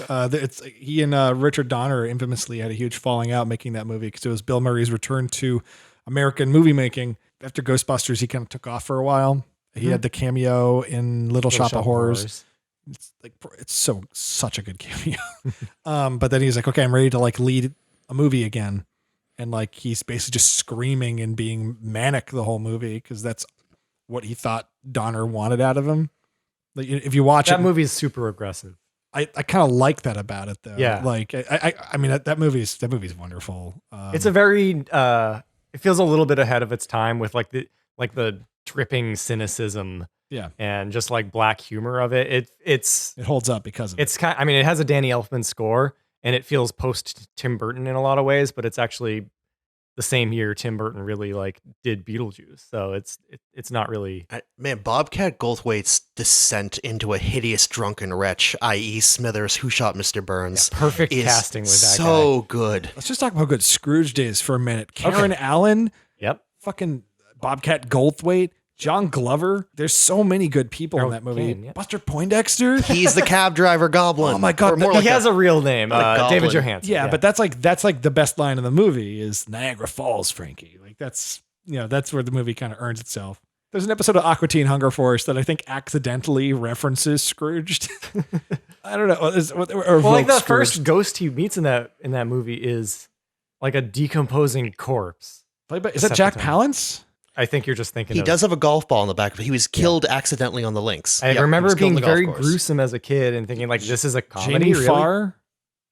He and Richard Donner infamously had a huge falling out making that movie because it was Bill Murray's return to American movie making. After Ghostbusters, he kind of took off for a while. He had the cameo in Little Shop of Horrors. It's such a good cameo. But then he's like, okay, I'm ready to like lead a movie again. And like, he's basically just screaming and being manic the whole movie because that's what he thought Donner wanted out of him. Like, if you watch that movie is super aggressive. I kind of like that about it though. Yeah. Like, I mean, that movie's wonderful. It's a very, it feels a little bit ahead of its time with like the dripping cynicism. Yeah. And just like black humor of it. It holds up because of it. It's kind I mean, it has a Danny Elfman score and it feels post Tim Burton in a lot of ways, but it's actually the same year Tim Burton really like did Beetlejuice. So it's not really. Bobcat Goldthwait's descent into a hideous drunken wretch, i.e. Smithers, Who Shot Mr. Burns. Yeah, perfect casting with that guy. So good. Let's just talk about how good Scrooged is for a minute. Karen Allen. Yep. Fucking Bobcat Goldthwait. John Glover. There's so many good people in that movie. Kane, yeah. Buster Poindexter. He's the cab driver goblin. Oh my God. He has a real name. David Johansen. Yeah, but that's like the best line in the movie is Niagara Falls, Frankie. Like that's where the movie kind of earns itself. There's an episode of Aqua Teen Hunger Force that I think accidentally references Scrooged. I don't know. Well, like the first ghost he meets in that movie is like a decomposing corpse. Is that Jack Palance? I think you're just thinking he does have a golf ball in the back, but he was killed accidentally on the links. I remember being very gruesome as a kid and thinking like, this is a comedy. Jamie Farr?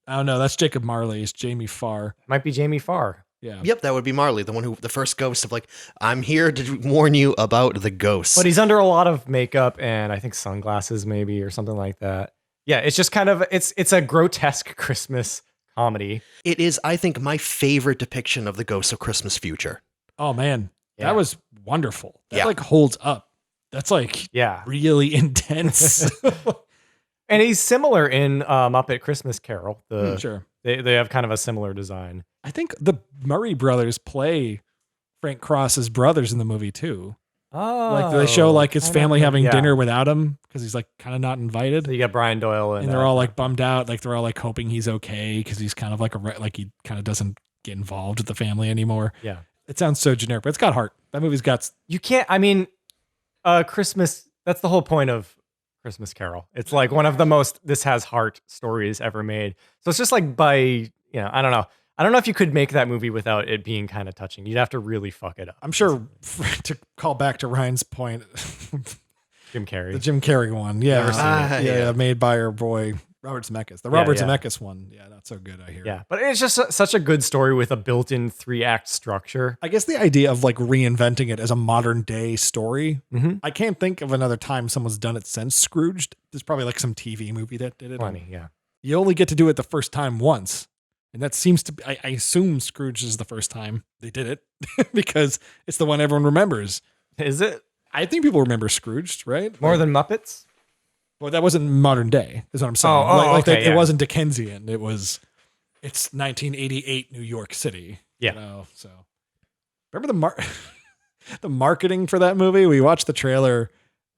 Oh no, that's Jacob Marley. It's Jamie Farr. Might be Jamie Farr. Yeah. Yep, that would be Marley, the first ghost of like, I'm here to warn you about the ghosts. But he's under a lot of makeup and I think sunglasses maybe or something like that. Yeah, it's just kind of it's a grotesque Christmas comedy. It is, I think, my favorite depiction of the ghosts of Christmas future. Oh man. Yeah. That was wonderful. That like holds up. That's like really intense. And he's similar in Muppet Christmas Carol. Sure. They have kind of a similar design. I think the Murray brothers play Frank Cross's brothers in the movie too. Oh. Like they show like his family having dinner without him because he's like kind of not invited. So you got Brian Doyle and they're all like bummed out. Like they're all like hoping he's okay because he's kind of like he kind of doesn't get involved with the family anymore. Yeah. It sounds so generic, but it's got heart. That movie's got... You can't... I mean, Christmas... That's the whole point of Christmas Carol. It's like one of the most this has heart stories ever made. So it's just like I don't know. I don't know if you could make that movie without it being kind of touching. You'd have to really fuck it up. I'm sure, to call back to Ryan's point... Jim Carrey. The Jim Carrey one. Yeah. Made by our boy... Robert Zemeckis. The Robert Zemeckis one. Yeah, not so good, I hear. Yeah, but it's just such a good story with a built-in 3-act structure. I guess the idea of like reinventing it as a modern day story, Mm-hmm. I can't think of another time someone's done it since Scrooged. There's probably like some TV movie that did it. Funny, yeah. You only get to do it the first time once. And that seems to be, I assume Scrooge is the first time they did it because it's the one everyone remembers. Is it? I think people remember Scrooged, right? More than Muppets? Well, that wasn't modern day, is what I'm saying. It wasn't Dickensian. It's 1988 New York City. Yeah. So remember the marketing for that movie? We watched the trailer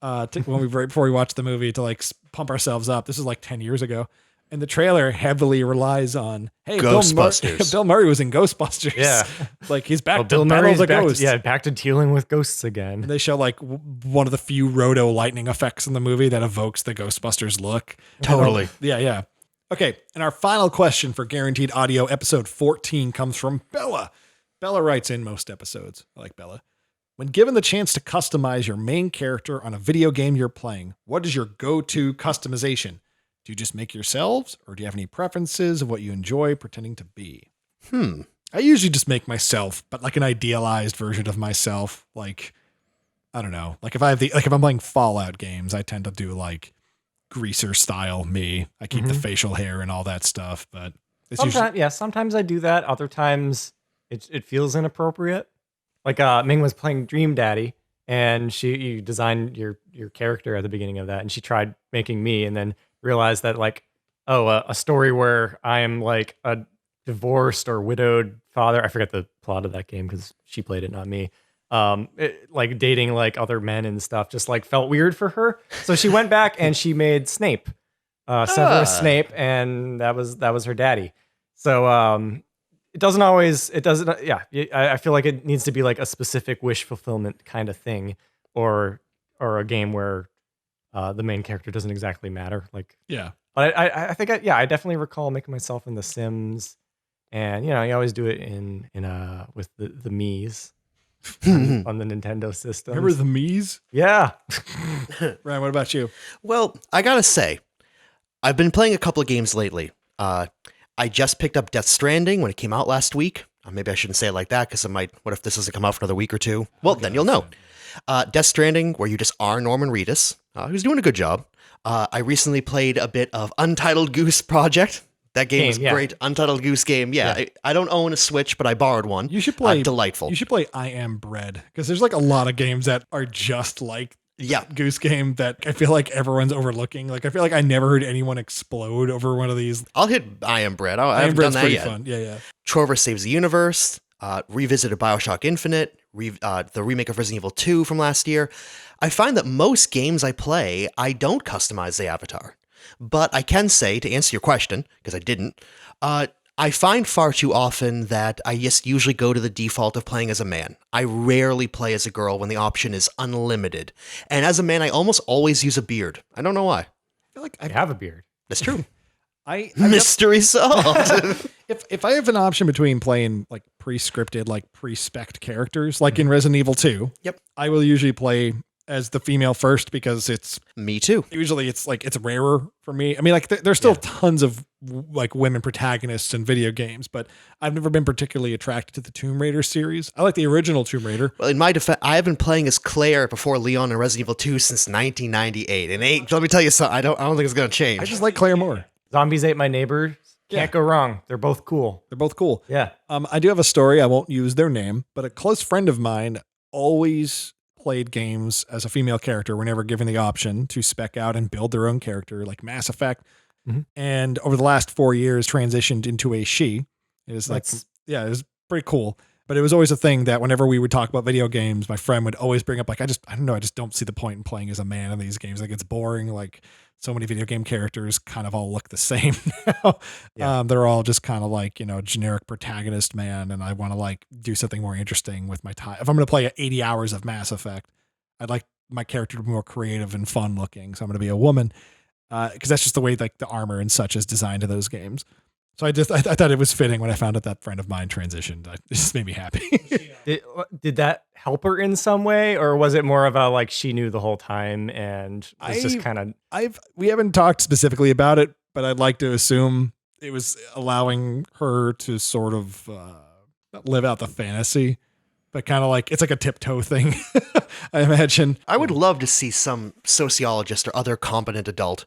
right before we watched the movie to like pump ourselves up. This is like 10 years ago. And the trailer heavily relies on, hey, Ghostbusters. Bill Murray was in Ghostbusters. Yeah. Like he's back to Bill Battle Murray's of the back Ghosts. back to dealing with ghosts again. And they show like one of the few roto lightning effects in the movie that evokes the Ghostbusters look. Totally. Yeah. Okay. And our final question for Guaranteed Audio episode 14 comes from Bella. Bella writes in most episodes. I like Bella. When given the chance to customize your main character on a video game you're playing, what is your go-to customization? Do Do you just make yourselves, or do you have any preferences of what you enjoy pretending to be? I usually just make myself, but like an idealized version of myself. Like, I don't know. Like if I'm playing Fallout games, I tend to do like greaser style me. I keep the facial hair and all that stuff, but it's sometimes I do that. Other times it feels inappropriate. Like Ming was playing Dream Daddy, and you designed your character at the beginning of that, and she tried making me, and then realized that like, a story where I am like a divorced or widowed father. I forget the plot of that game because she played it, not me. Like dating like other men and stuff just like felt weird for her. So she went back and she made Snape, Severus Snape, and that was her daddy. So I feel like it needs to be like a specific wish fulfillment kind of thing, or a game where the main character doesn't exactly matter. Like, yeah. But I think I definitely recall making myself in The Sims, and you always do it in with the Mii's on the Nintendo system. Remember the Mii's? Yeah. Ryan, what about you? Well, I gotta say, I've been playing a couple of games lately. I just picked up Death Stranding when it came out last week. Maybe I shouldn't say it like that because what if this doesn't come out for another week or two? Well, then you'll know. Death Stranding, where you just are Norman Reedus, who's doing a good job. I recently played a bit of Untitled Goose Project. That game was great. Untitled Goose Game. Yeah. I don't own a Switch, but I borrowed one. You should play. Delightful. You should play I Am Bread, because there's like a lot of games that are just like Goose Game that I feel like everyone's overlooking. Like I feel like I never heard anyone explode over one of these. I'll hit I Am Bread. I haven't done that yet. Fun. Yeah. Trover Saves the Universe. Revisited BioShock Infinite. The remake of Resident Evil 2 from last year. I find that most games I play, I don't customize the avatar. But I can say, to answer your question, because I didn't, I find far too often that I just usually go to the default of playing as a man. I rarely play as a girl when the option is unlimited. And as a man, I almost always use a beard. I don't know why. I feel like I have a beard. That's true. Mystery solved. If I have an option between playing like pre-scripted, like pre-spec'd characters, like in Resident Evil 2, I will usually play as the female first because it's me too. Usually it's rarer for me. I mean, like there's still tons of like women protagonists in video games, but I've never been particularly attracted to the Tomb Raider series. I like the original Tomb Raider. Well, in my defense, I have been playing as Claire before Leon in Resident Evil 2 since 1998. And let me tell you something, I don't think it's going to change. I just like Claire more. Zombies Ate My Neighbor. Can't go wrong. They're both cool. Yeah. I do have a story. I won't use their name, but a close friend of mine always played games as a female character whenever given the option to spec out and build their own character, like Mass Effect. And over the last 4 years transitioned into a she. It was it was pretty cool. But it was always a thing that whenever we would talk about video games, my friend would always bring up like, I just don't see the point in playing as a man in these games. Like it's boring. Like so many video game characters kind of all look the same now. They're all just kind of like, generic protagonist man. And I want to like do something more interesting with my time. If I'm going to play 80 hours of Mass Effect, I'd like my character to be more creative and fun looking. So I'm going to be a woman. Because that's just the way like the armor and such is designed to those games. So I thought it was fitting when I found out that friend of mine transitioned. It just made me happy. Did that help her in some way, or was it more of a like she knew the whole time and was just kind of? We haven't talked specifically about it, but I'd like to assume it was allowing her to sort of live out the fantasy, but kind of like it's like a tiptoe thing. I imagine. I would love to see some sociologist or other competent adult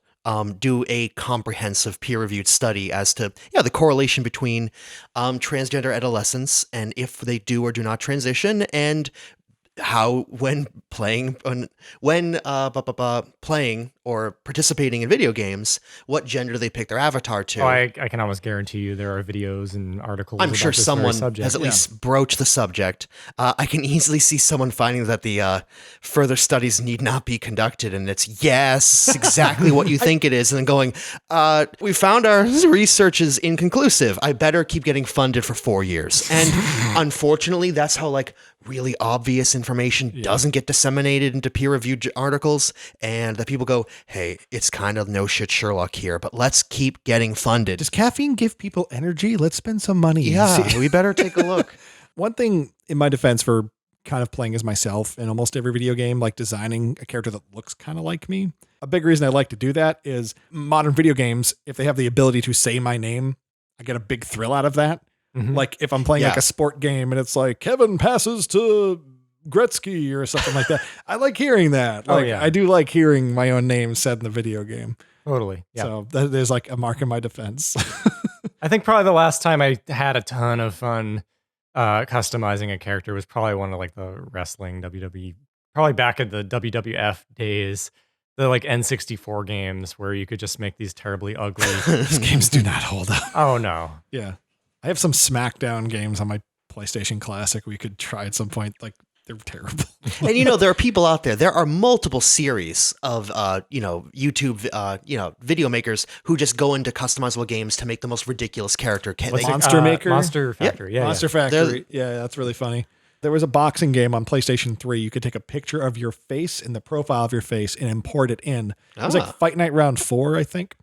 do a comprehensive peer-reviewed study as to the correlation between transgender adolescents and if they do or do not transition, and how when playing or participating in video games, what gender they pick their avatar to. Oh, I can almost guarantee you there are videos and articles. I'm sure someone has at least broached the subject. I can easily see someone finding that the further studies need not be conducted, and it's exactly what you think it is, and then going, we found our research is inconclusive. I better keep getting funded for 4 years. And unfortunately, that's how like really obvious information doesn't get disseminated into peer-reviewed articles, and that people go, hey, it's kind of no shit Sherlock here, but let's keep getting funded. Does caffeine give people energy? Let's spend some money. Yeah, we better take a look. One thing in my defense for kind of playing as myself in almost every video game, like designing a character that looks kind of like me. A big reason I like to do that is modern video games, if they have the ability to say my name, I get a big thrill out of that. Mm-hmm. Like if I'm playing like a sport game and it's like Kevin passes to Gretzky or something like that. I like hearing that. Like, I do like hearing my own name said in the video game. Totally. Yeah. So there's like a mark in my defense. I think probably the last time I had a ton of fun customizing a character was probably one of like the wrestling WWE, probably back at the WWF days, the like N64 games where you could just make these terribly ugly. These games do not hold up. Oh no. Yeah. I have some SmackDown games on my PlayStation Classic we could try at some point. Like they're terrible. And there are people out there. There are multiple series of YouTube video makers who just go into customizable games to make the most ridiculous character. Monster Maker, Monster Factory, Monster Factory. Yeah, that's really funny. There was a boxing game on PlayStation 3. You could take a picture of your face and the profile of your face and import it in. It was like Fight Night Round 4, I think,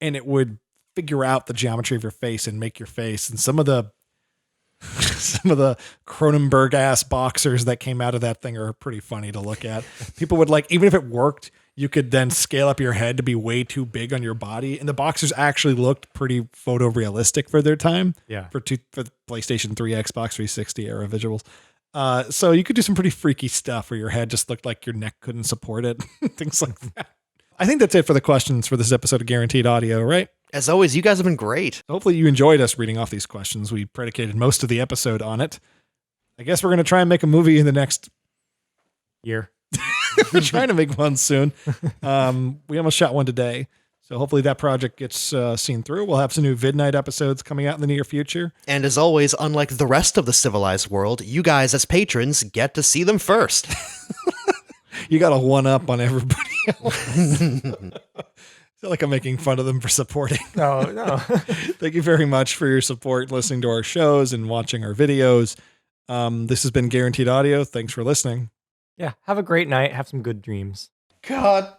and it would figure out the geometry of your face and make your face. And some of the Cronenberg ass boxers that came out of that thing are pretty funny to look at. People would like, even if it worked, you could then scale up your head to be way too big on your body. And the boxers actually looked pretty photorealistic for their time. Yeah. For the PlayStation 3, Xbox 360 era visuals. So you could do some pretty freaky stuff where your head just looked like your neck couldn't support it. Things like that. I think that's it for the questions for this episode of Guaranteed Audio, right? As always, you guys have been great. Hopefully you enjoyed us reading off these questions. We predicated most of the episode on it. I guess we're going to try and make a movie in the next year. We're trying to make one soon. We almost shot one today. So hopefully that project gets seen through. We'll have some new Vidnight episodes coming out in the near future. And as always, unlike the rest of the civilized world, you guys as patrons get to see them first. You got a one-up on everybody else. I feel like I'm making fun of them for supporting. No. Thank you very much for your support, listening to our shows and watching our videos. This has been Guaranteed Audio. Thanks for listening. Yeah. Have a great night. Have some good dreams. God.